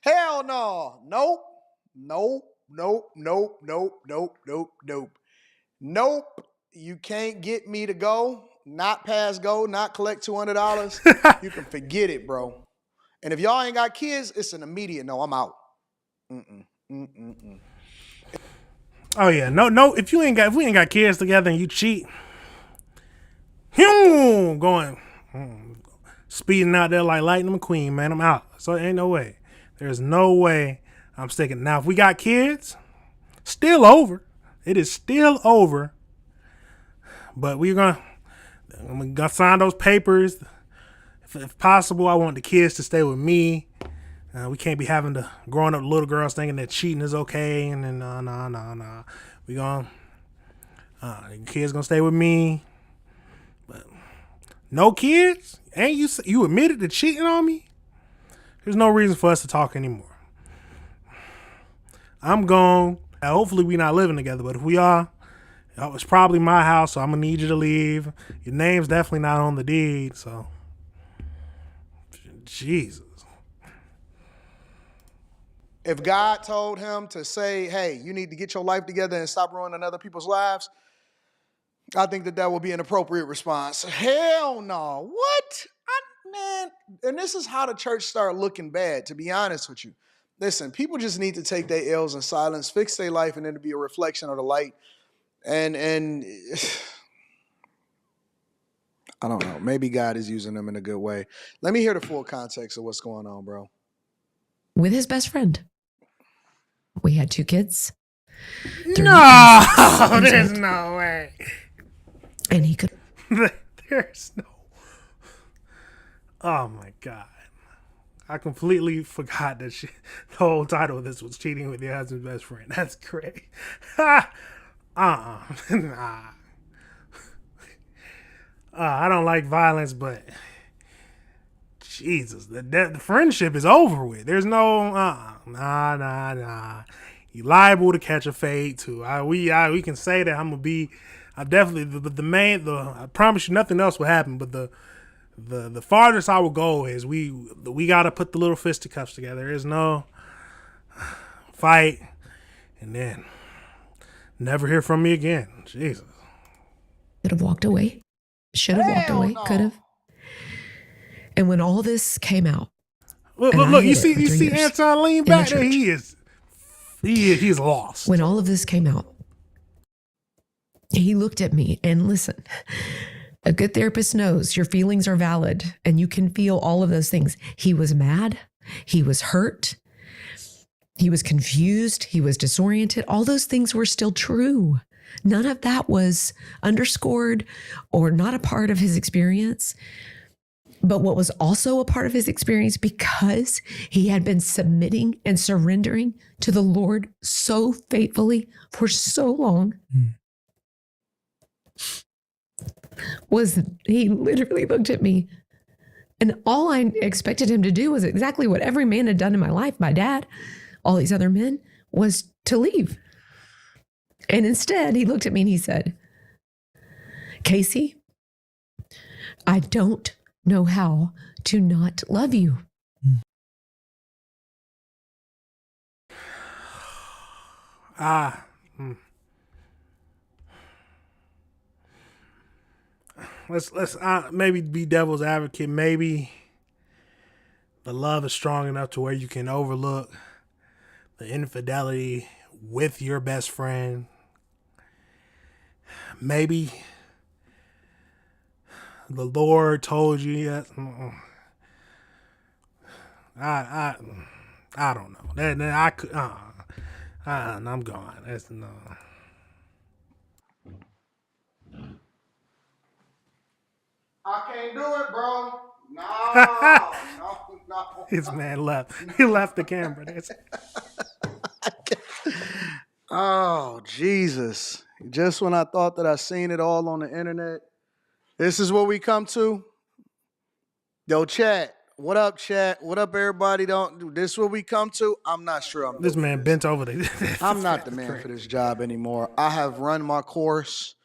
Hell no. Nope. Nope. Nope. Nope. Nope. Nope. Nope. Nope. Nope. You can't get me to go. Not pass go. Not collect $200. You can forget it, bro. And if y'all ain't got kids, it's an immediate no. I'm out. Oh yeah, no. If we ain't got kids together and you cheat, going speeding out there like Lightning McQueen, man. I'm out. So ain't no way. There's no way I'm sticking. Now if we got kids, still over. It is still over. But I'm gonna sign those papers. If possible, I want the kids to stay with me. We can't be having the growing up little girls thinking that cheating is okay, and then no. We the kids gonna stay with me, but no kids. Ain't you admitted to cheating on me? There's no reason for us to talk anymore. I'm gone. Hopefully we not living together, but if we are, it's probably my house, so I'm gonna need you to leave. Your name's definitely not on the deed, so Jesus. If God told him to say, hey, you need to get your life together and stop ruining other people's lives, I think that would be an appropriate response. Hell no. What? Man, and this is how the church started looking bad, to be honest with you. Listen, people just need to take their L's in silence, fix their life, and then to be a reflection of the light. And I don't know. Maybe God is using them in a good way. Let me hear the full context of what's going on, bro. With his best friend. We had 2 kids. No, there's no way. And he could. There's no. Oh my God. I completely forgot that the whole title of this was cheating with your husband's best friend. That's great. Nah. I don't like violence, but Jesus, the friendship is over with. There's no nah. You liable to catch a fade too. We can say that I'm definitely I promise you nothing else will happen. But the farthest I will go is we gotta put the little fisticuffs together. There's no fight, and then never hear from me again. Jesus. Could have walked away. Should have walked away. Could have. And when all this came out, look, you see Anton lean back there. He's lost. When all of this came out, he looked at me and listen, a good therapist knows your feelings are valid and you can feel all of those things. He was mad. He was hurt. He was confused. He was disoriented. All those things were still true. None of that was underscored or not a part of his experience. But what was also a part of his experience, because he had been submitting and surrendering to the Lord so faithfully for so long, was he literally looked at me, and all I expected him to do was exactly what every man had done in my life, my dad, all these other men, was to leave. And instead, he looked at me and he said, Casey, I don't know how to not love you. Let's maybe be devil's advocate. Maybe the love is strong enough to where you can overlook the infidelity with your best friend. Maybe the Lord told you. Yes. I don't know. That I could. I'm gone. That's no. I can't do it, bro. No. This man left. He left the camera. That's Oh, Jesus. Just when I thought that I seen it all on the internet, this is what we come to. Yo, chat. What up, chat? What up, everybody? This is what we come to. I'm not sure I'm this man bent over there. I'm not the man for this job anymore. I have run my course.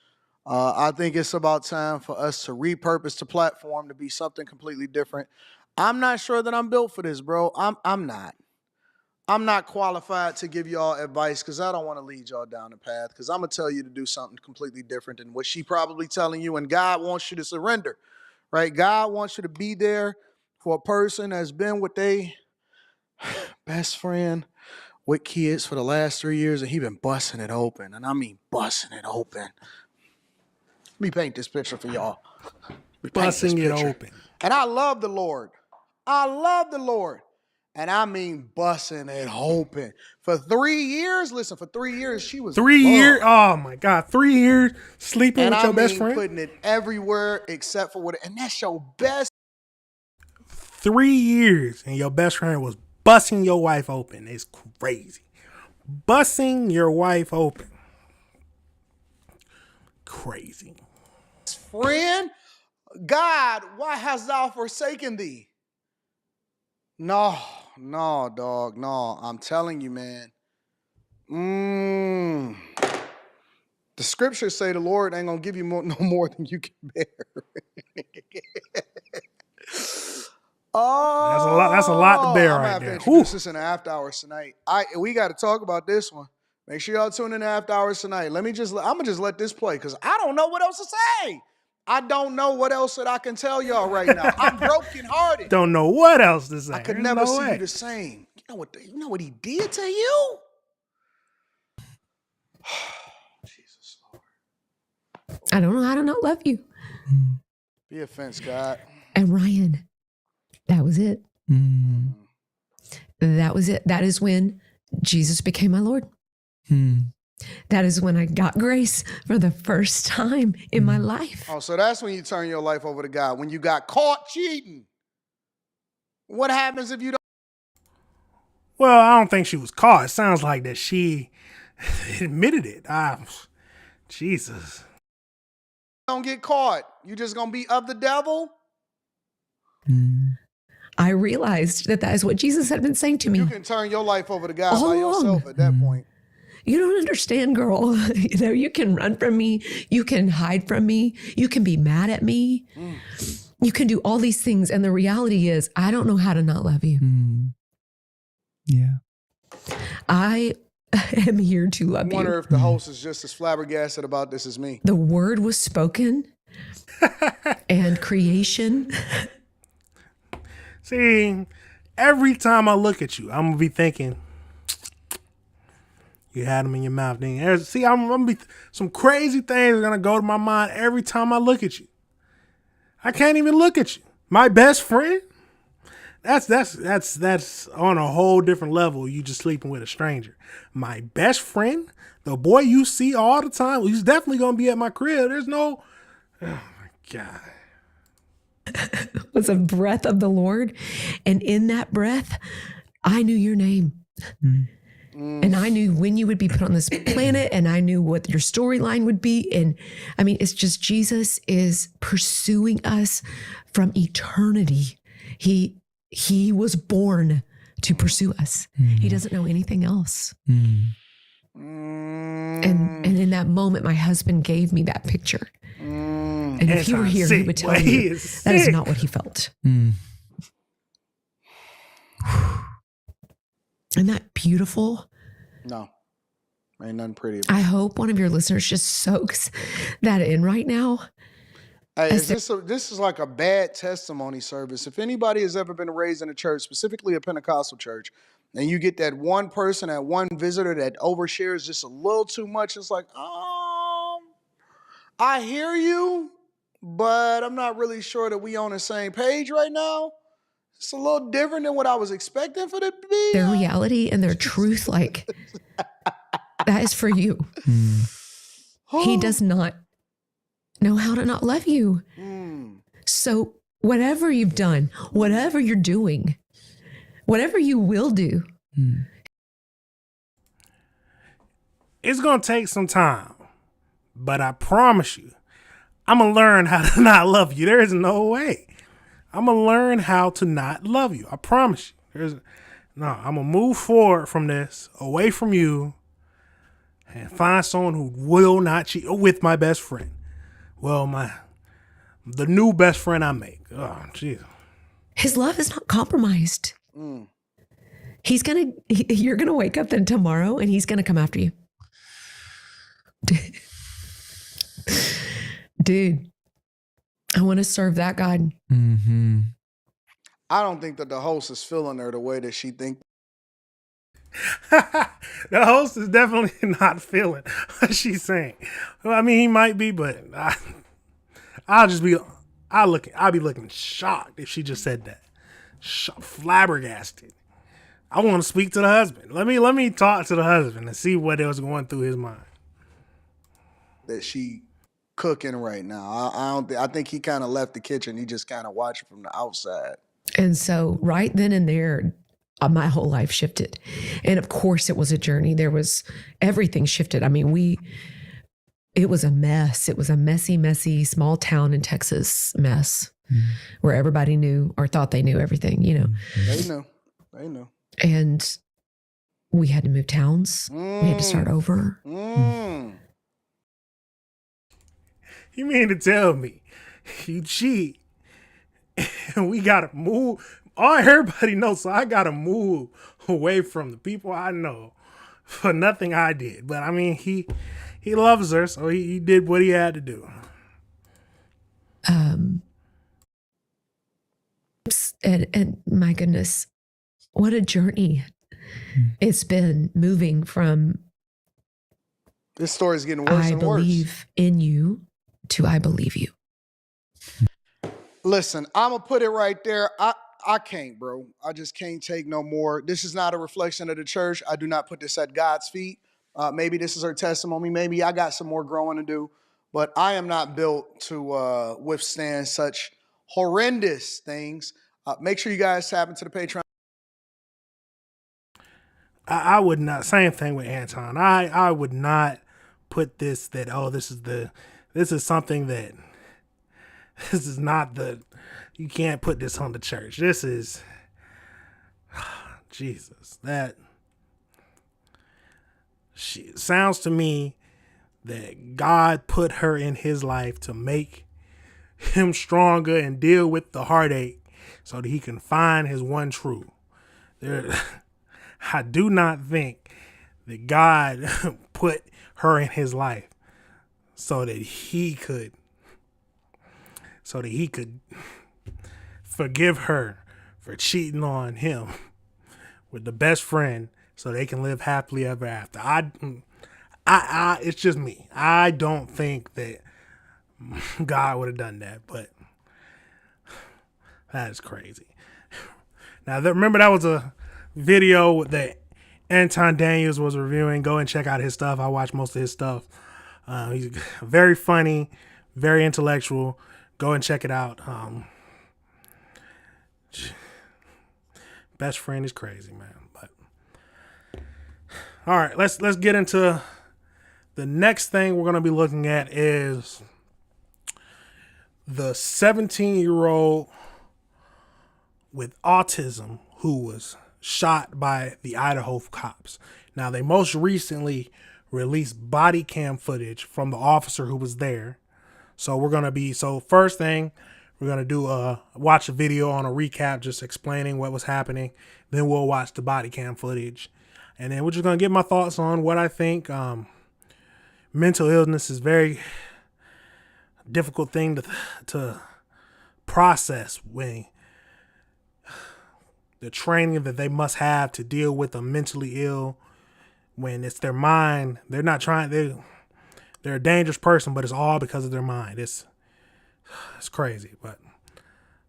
I think it's about time for us to repurpose the platform to be something completely different. I'm not sure that I'm built for this, bro. I'm not. I'm not qualified to give y'all advice because I don't want to lead y'all down the path, because I'm going to tell you to do something completely different than what she probably telling you, and God wants you to surrender, right? God wants you to be there for a person that's been with their best friend with kids for the last 3 years, and he been busting it open, and I mean busting it open. Let me paint this picture for y'all. Busting it open. And I love the Lord. I love the Lord. And I mean busting it open. For 3 years, listen, for 3 years, she was 3 years? Oh, my God. 3 years sleeping with your best friend? Putting it everywhere except for and that's your best. 3 years and your best friend was busting your wife open. It's crazy. Busting your wife open. Crazy. Friend, God, why hast thou forsaken thee? No, dog, no. I'm telling you, man. The scriptures say the Lord ain't gonna give you no more than you can bear. Oh, that's a lot to bear I'm right gonna have there. to introduce this in the after hours tonight. We got to talk about this one. Make sure y'all tune in the after hours tonight. I'm gonna just let this play because I don't know what else to say. I don't know what else that I can tell y'all right now. I'm brokenhearted. Don't know what else to say. I could never see you the same. You know what he did to you? Jesus, Lord. I don't know how to not love you. Be offense, God. And Ryan, that was it. That was it. That is when Jesus became my Lord. That is when I got grace for the first time in my life. Oh, so that's when you turn your life over to God. When you got caught cheating. What happens if you don't? Well, I don't think she was caught. It sounds like that she admitted it. Jesus. Don't get caught. You just gonna be of the devil? I realized that is what Jesus had been saying to me. You can turn your life over to God by yourself at that point. You don't understand, girl. You can run from me. You can hide from me. You can be mad at me. You can do all these things. And the reality is, I don't know how to not love you. Yeah. I am here to love you. I wonder if the host is just as flabbergasted about this as me. The word was spoken and creation. See, every time I look at you, I'm going to be thinking, you had them in your mouth. See, I'm going to be, some crazy things are going to go to my mind every time I look at you. I can't even look at you. My best friend? That's on a whole different level. You just sleeping with a stranger. My best friend, the boy you see all the time, he's definitely going to be at my crib. There's no, oh my God. Was a breath of the Lord. And in that breath, I knew your name. And I knew when you would be put on this planet, and I knew what your storyline would be. And I mean, it's just Jesus is pursuing us from eternity. He was born to pursue us. He doesn't know anything else. And in that moment, my husband gave me that picture. And if he were here, he would tell you that is not what he felt. Isn't that beautiful? No, ain't nothing pretty. I hope one of your listeners just soaks that in right now. Hey, this is like a bad testimony service. If anybody has ever been raised in a church, specifically a Pentecostal church, and you get that one person, that one visitor that overshares just a little too much, it's like, I hear you, but I'm not really sure that we on the same page right now. It's a little different than what I was expecting for it to be. Their reality and their truth, like, that is for you. He does not know how to not love you. So whatever you've done, whatever you're doing, whatever you will do, it's going to take some time, but I promise you, I'm going to learn how to not love you. There is no way. I'm going to learn how to not love you. I promise you. I'm going to move forward from this, away from you, and find someone who will not cheat with my best friend. Well, the new best friend I make. Oh, jeez. his love is not compromised. You're going to wake up then tomorrow and he's going to come after you. Dude, I want to serve that God. I don't think that the host is feeling her the way that she thinks. The host is definitely not feeling what she's saying. Well, I mean, he might be, but I'll be looking shocked if she just said that. Flabbergasted. I want to speak to the husband. Let me talk to the husband and see what else going through his mind. That she cooking right now. I think he kind of left the kitchen. He just kind of watching from the outside. And so right then and there, my whole life shifted. And of course it was a journey. Everything shifted. I mean, it was a mess. It was a messy, small town in Texas mess where everybody knew or thought they knew everything, you know. They knew. And we had to move towns. We had to start over. You mean to tell me you cheat and we got to move? Everybody knows, so I got to move away from the people I know for nothing I did. But I mean, he loves her, so he did what he had to do. And my goodness, what a journey it's been moving from this story's getting worse and worse. I believe in you to I believe you. Listen, I'm going to put it right there. I can't, bro. I just can't take no more. This is not a reflection of the church. I do not put this at God's feet. Maybe this is her testimony. Maybe I got some more growing to do. But I am not built to withstand such horrendous things. Make sure you guys tap into the Patreon. I would not. Same thing with Anton. I would not put this this is something that this is not you can't put this on the church. This is Jesus. Sounds to me that God put her in his life to make him stronger and deal with the heartache so that he can find his one true. I do not think that God put her in his life so that he could forgive her for cheating on him with the best friend so they can live happily ever after. It's just me. I don't think that God would have done that, but that is crazy. Now, remember that was a video that Anton Daniels was reviewing. Go and check out his stuff. I watch most of his stuff. He's very funny, very intellectual. Go and check it out. Best friend is crazy, man. But all right, let's get into the next thing we're going to be looking at is the 17-year-old with autism who was shot by the Idaho cops. Now, they most recently released body cam footage from the officer who was there. So first thing, we're going to do watch a video on a recap just explaining what was happening. Then we'll watch the body cam footage. And then we're just going to give my thoughts on what I think. Mental illness is a very difficult thing to process when the training that they must have to deal with a mentally ill. When it's their mind, they're not trying. They're a dangerous person, but it's all because of their mind. It's crazy. But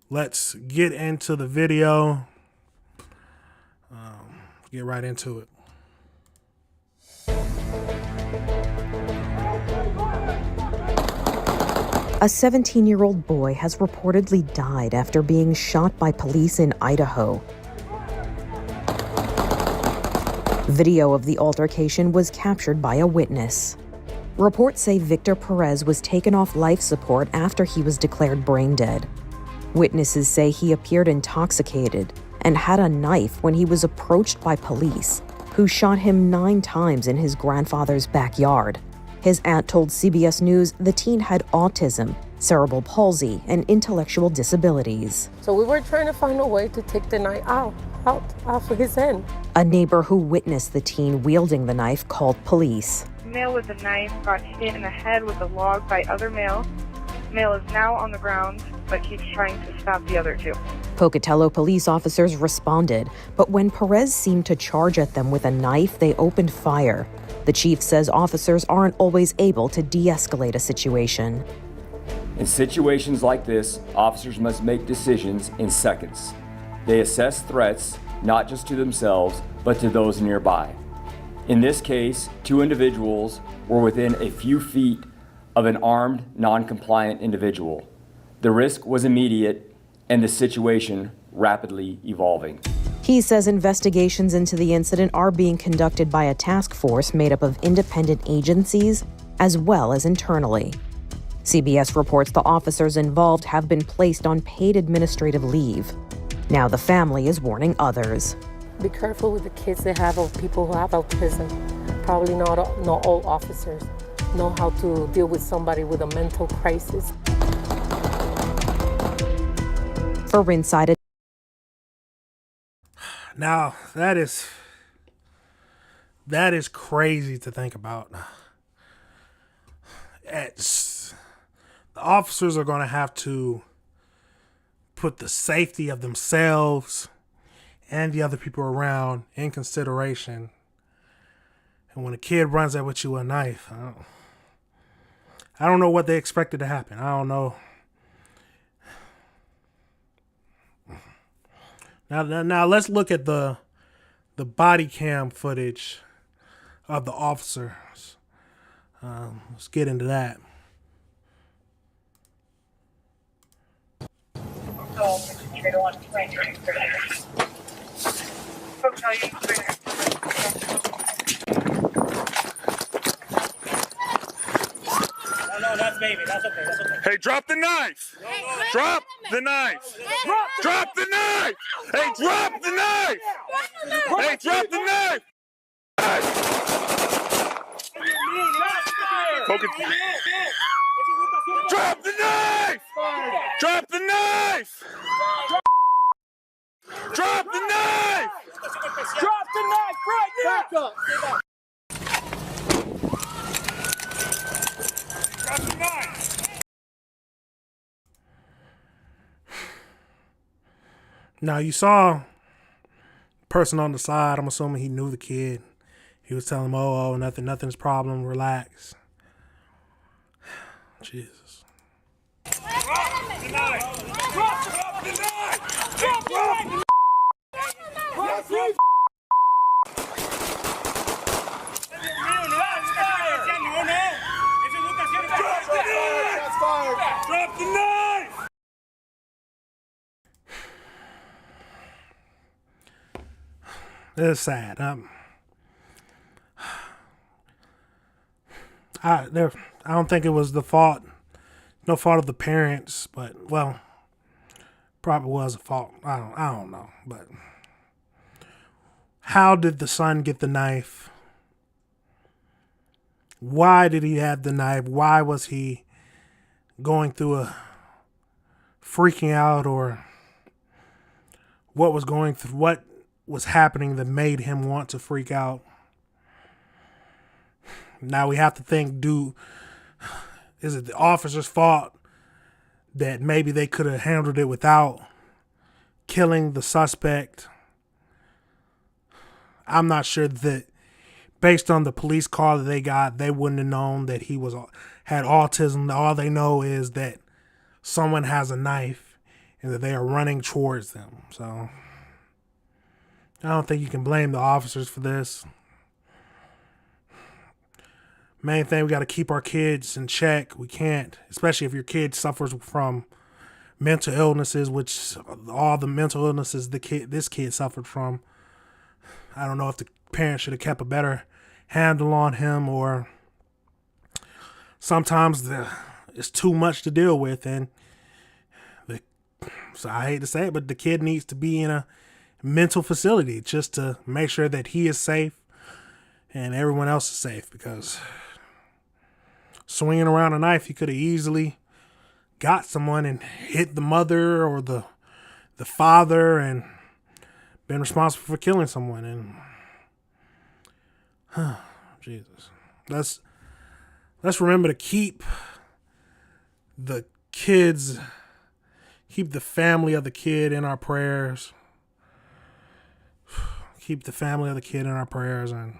let's get into the video. Get right into it. A 17-year-old boy has reportedly died after being shot by police in Idaho. Video of the altercation was captured by a witness. Reports say Victor Perez was taken off life support after he was declared brain dead. Witnesses say he appeared intoxicated and had a knife when he was approached by police, who shot him 9 times in his grandfather's backyard. His aunt told CBS News the teen had autism, cerebral palsy, and intellectual disabilities. So we were trying to find a way to take the knife out of his hand. A neighbor who witnessed the teen wielding the knife called police. Male with a knife got hit in the head with a log by other male. Male is now on the ground, but he's trying to stop the other 2. Pocatello police officers responded, but when Perez seemed to charge at them with a knife, they opened fire. The chief says officers aren't always able to de-escalate a situation. In situations like this, officers must make decisions in seconds. They assess threats, not just to themselves, but to those nearby. In this case, 2 individuals were within a few feet of an armed, non-compliant individual. The risk was immediate and the situation rapidly evolving. He says investigations into the incident are being conducted by a task force made up of independent agencies as well as internally. CBS reports the officers involved have been placed on paid administrative leave. Now the family is warning others. Be careful with the kids they have, or people who have autism. Probably not all officers know how to deal with somebody with a mental crisis. For Inside. Now that is crazy to think about. The officers are going to have to put the safety of themselves and the other people around in consideration. And when a kid runs out with you with a knife, I don't know what they expected to happen. I don't know. Now let's look at the body cam footage of the officers. Let's get into that. No, that's baby. That's okay. That's okay. Hey, drop the knife. Drop the knife. Drop the knife. Hey, drop the knife. Hey, drop the knife. Drop the knife. Drop the knife. Drop the knife. Drop the knife right now. Back up. Drop the knife. Now you saw a person on the side. I'm assuming he knew the kid. He was telling him, "Oh, nothing's problem. Relax." Jesus. Drop the knife. Drop the knife. Drop the knife. Drop the knife! It's sad. I don't think it was no fault of the parents, but well, probably was a fault. I don't know, but how did the son get the knife? Why did he have the knife? Why was he going through a freaking out, or what was happening that made him want to freak out? Now we have to think, is it the officer's fault that maybe they could have handled it without killing the suspect? I'm not sure that based on the police call that they got, they wouldn't have known that he had autism. All they know is that someone has a knife and that they are running towards them. So I don't think you can blame the officers for this. Main thing, we got to keep our kids in check. We can't, especially if your kid suffers from mental illnesses, which all the mental illnesses this kid suffered from. I don't know if the parents should have kept a better handle on him, or sometimes it's too much to deal with, and so I hate to say it, but the kid needs to be in a mental facility just to make sure that he is safe and everyone else is safe, because swinging around a knife, he could have easily got someone and hit the mother or the father and been responsible for killing someone. And Jesus, let's remember to keep the family of the kid in our prayers. Keep the family of the kid in our prayers. And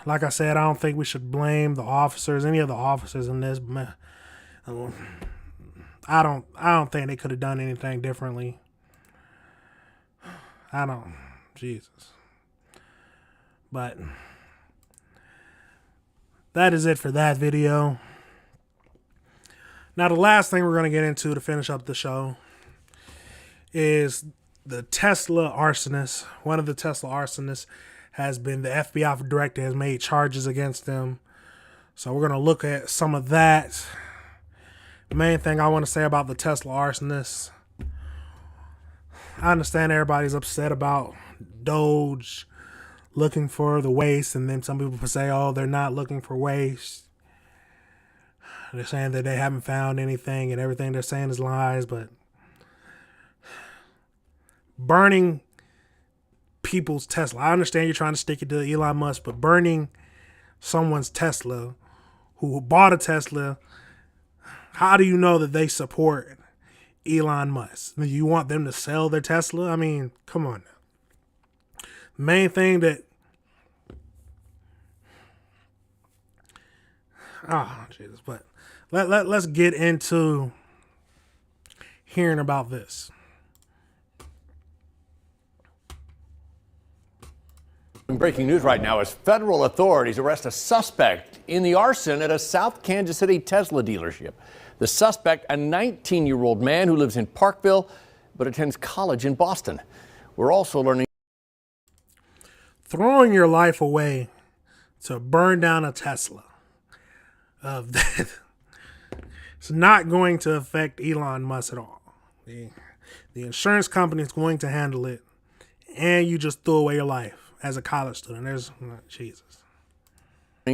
like I said, I don't think we should blame the officers, any of the officers in this. I don't think they could have done anything differently. Jesus. But that is it for that video. Now, the last thing we're going to get into to finish up the show is the Tesla arsonist. One of the Tesla arsonists has been, the FBI director has made charges against them. So we're going to look at some of that. The main thing I want to say about the Tesla arsonist, I understand everybody's upset about Doge looking for the waste, and then some people say, oh, they're not looking for waste. They're saying that they haven't found anything, and everything they're saying is lies. But burning people's Tesla, I understand you're trying to stick it to Elon Musk, but burning someone's Tesla who bought a Tesla, how do you know that they support Elon Musk? Do you want them to sell their Tesla? I mean, come on now. The main thing that Jesus, but let's get into hearing about this. Breaking news right now as federal authorities arrest a suspect in the arson at a South Kansas City Tesla dealership. The suspect, a 19-year-old man who lives in Parkville but attends college in Boston. We're also learning throwing your life away to burn down a Tesla. It's not going to affect Elon Musk at all. The insurance company is going to handle it, and you just threw away your life as a college student. There's Jesus.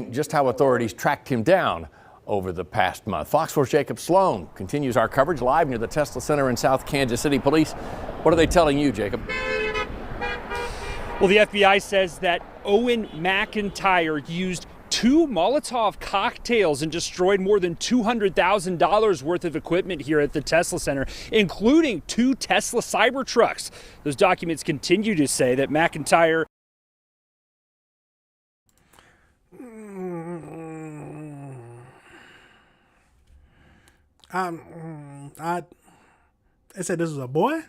Just how authorities tracked him down over the past month. Fox 4's Jacob Sloan continues our coverage live near the Tesla Center in South Kansas City. Police, what are they telling you, Jacob? Well, the FBI says that Owen McIntyre used 2 Molotov cocktails and destroyed more than $200,000 worth of equipment here at the Tesla Center, including 2 Tesla Cybertrucks. Those documents continue to say that McIntyre I said this was a boy.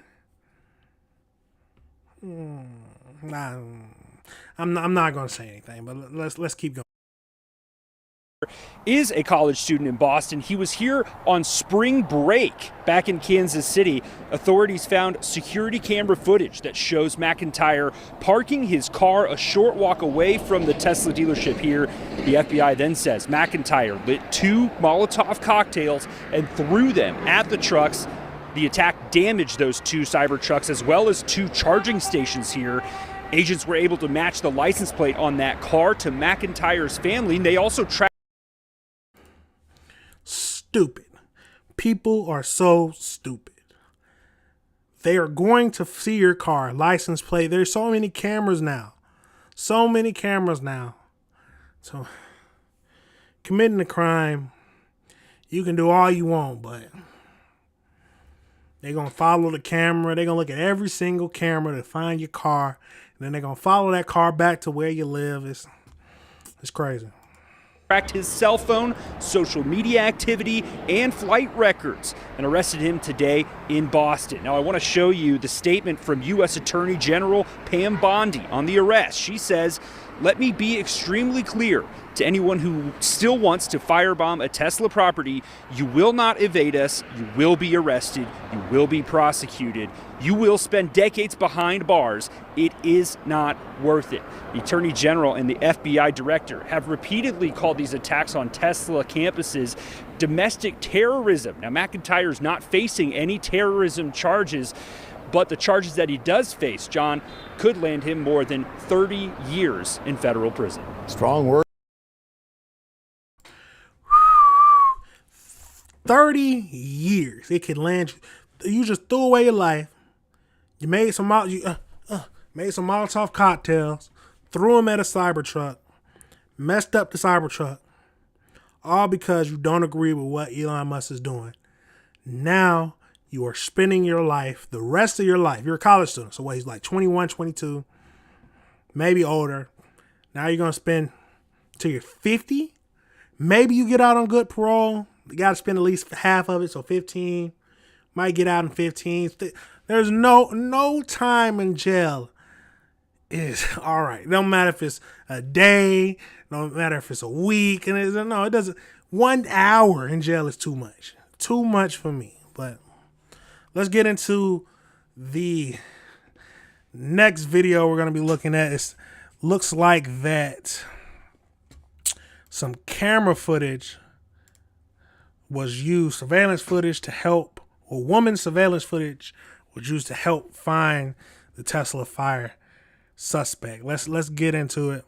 Nah, I'm not going to say anything, but let's keep going. Is a college student in Boston. He was here on spring break back in Kansas City. Authorities found security camera footage that shows McIntyre parking his car a short walk away from the Tesla dealership here. The FBI then says McIntyre lit 2 Molotov cocktails and threw them at the trucks. The attack damaged those 2 Cybertrucks as well as 2 charging stations here. Agents were able to match the license plate on that car to McIntyre's family, and they also tracked. Stupid. People are so stupid. They are going to see your car license plate. There's so many cameras now. So committing a crime, you can do all you want, but They're going to follow the camera. They're going to look at every single camera to find your car. And then they're going to follow that car back to where you live. It's crazy. Tracked his cell phone, social media activity, and flight records, and arrested him today in Boston. Now, I want to show you the statement from U.S. Attorney General Pam Bondi on the arrest. She says, "Let me be extremely clear to anyone who still wants to firebomb a Tesla property. You will not evade us. You will be arrested. You will be prosecuted. You will spend decades behind bars. It is not worth it." The Attorney General and the FBI Director have repeatedly called these attacks on Tesla campuses domestic terrorism. Now, McIntyre's not facing any terrorism charges, but the charges that he does face, John, could land him more than 30 years in federal prison. Strong word. 30 years. It could land you. You just threw away your life. You made some Molotov cocktails, threw them at a Cybertruck, messed up the Cybertruck, all because you don't agree with what Elon Musk is doing. Now you are spending your life, the rest of your life. You're a college student, so what, he's like 21, 22, maybe older. Now you're going to spend till you're 50. Maybe you get out on good parole. You got to spend at least half of it, so 15. Might get out in 15. There's no time in jail is all right. Don't matter if it's a day. Don't matter if it's a week. And it doesn't. 1 hour in jail is too much. Too much for me. But let's get into the next video we're going to be looking at. It looks like that some camera footage was used, surveillance footage to help, or woman's surveillance footage was used to help find the Tesla fire suspect. Let's get into it.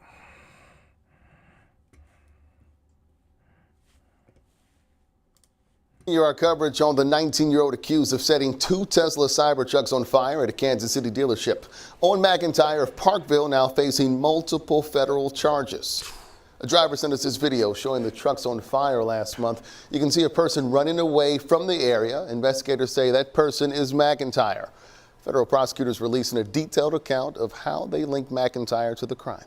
Our coverage on the 19-year-old accused of setting 2 Tesla Cybertrucks on fire at a Kansas City dealership. Owen McIntyre of Parkville now facing multiple federal charges. A driver sent us this video showing the trucks on fire last month. You can see a person running away from the area. Investigators say that person is McIntyre. Federal prosecutors releasing a detailed account of how they linked McIntyre to the crime.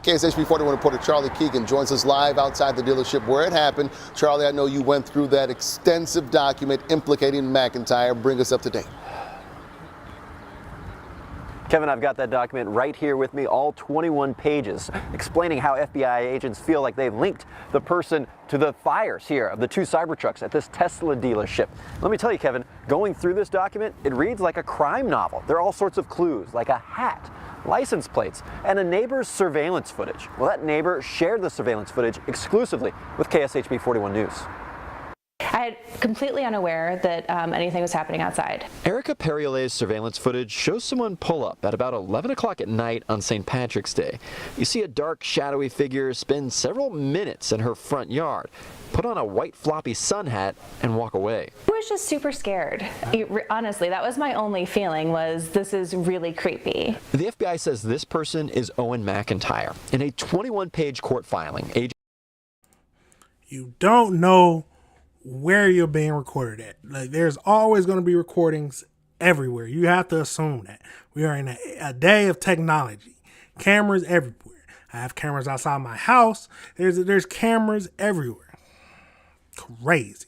KSHB 41 reporter Charlie Keegan joins us live outside the dealership where it happened. Charlie, I know you went through that extensive document implicating McIntyre. Bring us up to date. Kevin, I've got that document right here with me, all 21 pages, explaining how FBI agents feel like they've linked the person to the fires here of the 2 Cybertrucks at this Tesla dealership. Let me tell you, Kevin, going through this document, it reads like a crime novel. There are all sorts of clues, like a hat, license plates, and a neighbor's surveillance footage. Well, that neighbor shared the surveillance footage exclusively with KSHB 41 News. I had completely unaware that anything was happening outside. Erica Perriolet's surveillance footage shows someone pull up at about 11 o'clock at night on St. Patrick's Day. You see a dark, shadowy figure spend several minutes in her front yard, put on a white floppy sun hat, and walk away. I was just super scared. Honestly, that was my only feeling, was this is really creepy. The FBI says this person is Owen McIntyre. In a 21-page court filing, you don't know where you're being recorded at. Like, there's always going to be recordings everywhere. You have to assume that. We are in a day of technology. Cameras everywhere. I have cameras outside my house. There's cameras everywhere. Crazy.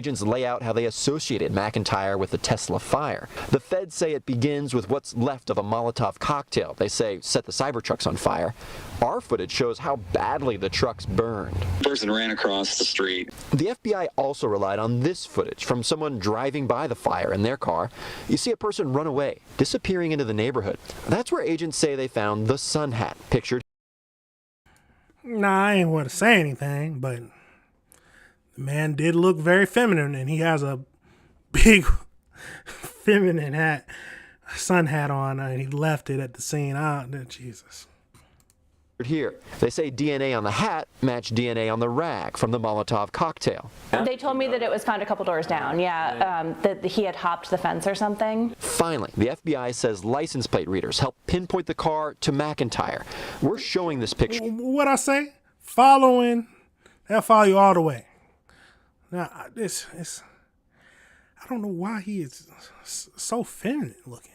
Agents lay out how they associated McIntyre with the Tesla fire. The feds say it begins with what's left of a Molotov cocktail. They say set the Cybertrucks on fire. Our footage shows how badly the trucks burned. The person ran across the street. The FBI also relied on this footage from someone driving by the fire in their car. You see a person run away, disappearing into the neighborhood. That's where agents say they found the sun hat pictured. Nah, I ain't want to say anything, but the man did look very feminine, and he has a big feminine hat, sun hat on, and he left it at the scene. Jesus. Here, they say DNA on the hat matched DNA on the rag from the Molotov cocktail. They told me that it was found a couple doors down, that he had hopped the fence or something. Finally, the FBI says license plate readers help pinpoint the car to McIntyre. We're showing this picture. What I say? Following, they'll follow you all the way. Now, I don't know why he is so feminine looking.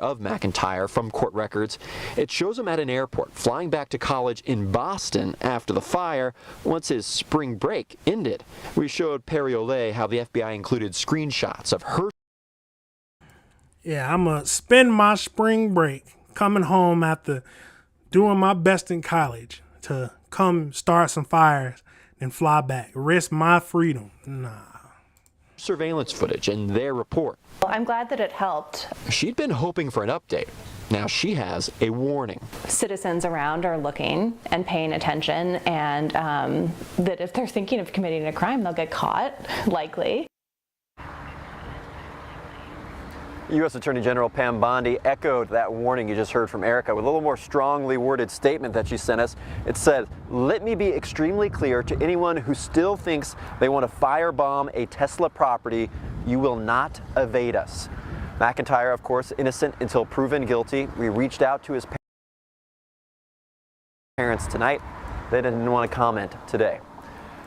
Of McIntyre from court records. It shows him at an airport flying back to college in Boston after the fire once his spring break ended. We showed Perry Olay how the FBI included screenshots of her. Yeah, I'm going to spend my spring break coming home after doing my best in college to come start some fires and fly back. Risk my freedom. Nah. Surveillance footage in their report. I'm glad that it helped. She'd been hoping for an update. Now she has a warning. Citizens around are looking and paying attention, and that if they're thinking of committing a crime, they'll get caught, likely. U.S. Attorney General Pam Bondi echoed that warning you just heard from Erica with a little more strongly worded statement that she sent us. It said, "Let me be extremely clear to anyone who still thinks they want to firebomb a Tesla property, you will not evade us." McIntyre, of course, innocent until proven guilty. We reached out to his parents tonight. They didn't want to comment today.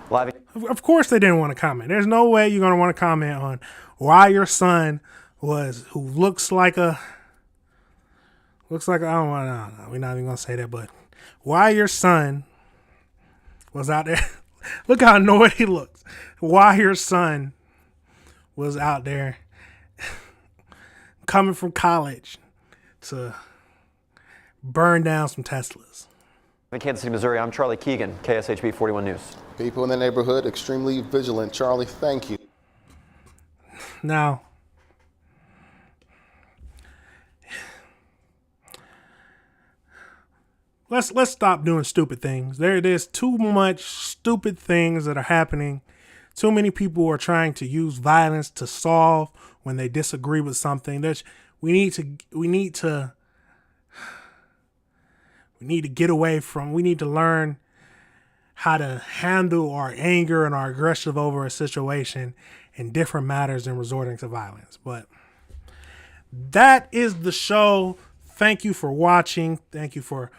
Live. Of course they didn't want to comment. There's no way you're going to want to comment on why your son who looks like I don't know, we're not even gonna say that, but why your son was out there. Look how annoyed he looks. Why your son was out there coming from college to burn down some Teslas. In Kansas City, Missouri, I'm Charlie Keegan, KSHB 41 News. People in the neighborhood extremely vigilant. Charlie, thank you. Now, let's stop doing stupid things. There's too much stupid things that are happening. Too many people are trying to use violence to solve when they disagree with something. We need to get away from. We need to learn how to handle our anger and our aggression over a situation in different matters than resorting to violence. But that is the show. Thank you for watching. Thank you for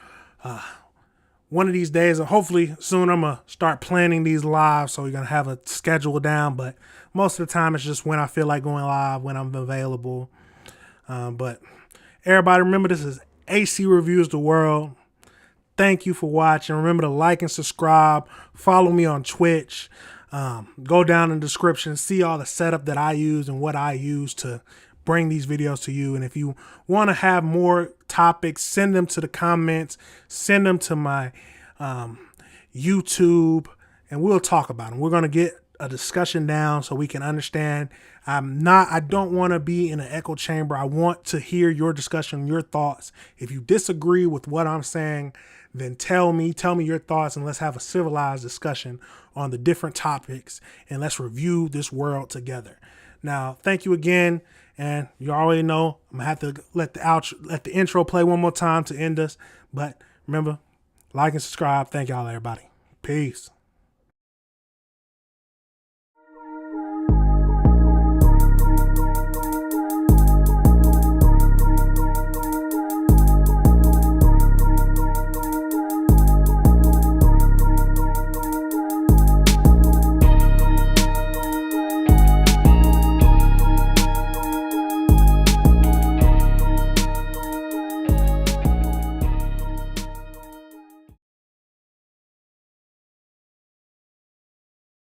one of these days, and hopefully soon I'm gonna start planning these live, so we're gonna have a schedule down, but most of the time it's just when I feel like going live, when I'm available. But everybody, remember, this is AC Reviews the World. Thank you for watching. Remember to like and subscribe. Follow me on Twitch. Go down in the description, see all the setup that I use and what I use to bring these videos to you. And if you want to have more topics, send them to the comments, send them to my YouTube, and we'll talk about them. We're going to get a discussion down so we can understand. I don't want to be in an echo chamber. I want to hear your discussion, your thoughts. If you disagree with what I'm saying, then tell me your thoughts, and let's have a civilized discussion on the different topics, and let's review this world together. Now, thank you again. And you already know I'm gonna have to let the intro play one more time to end us. But remember, like and subscribe. Thank y'all, everybody. Peace.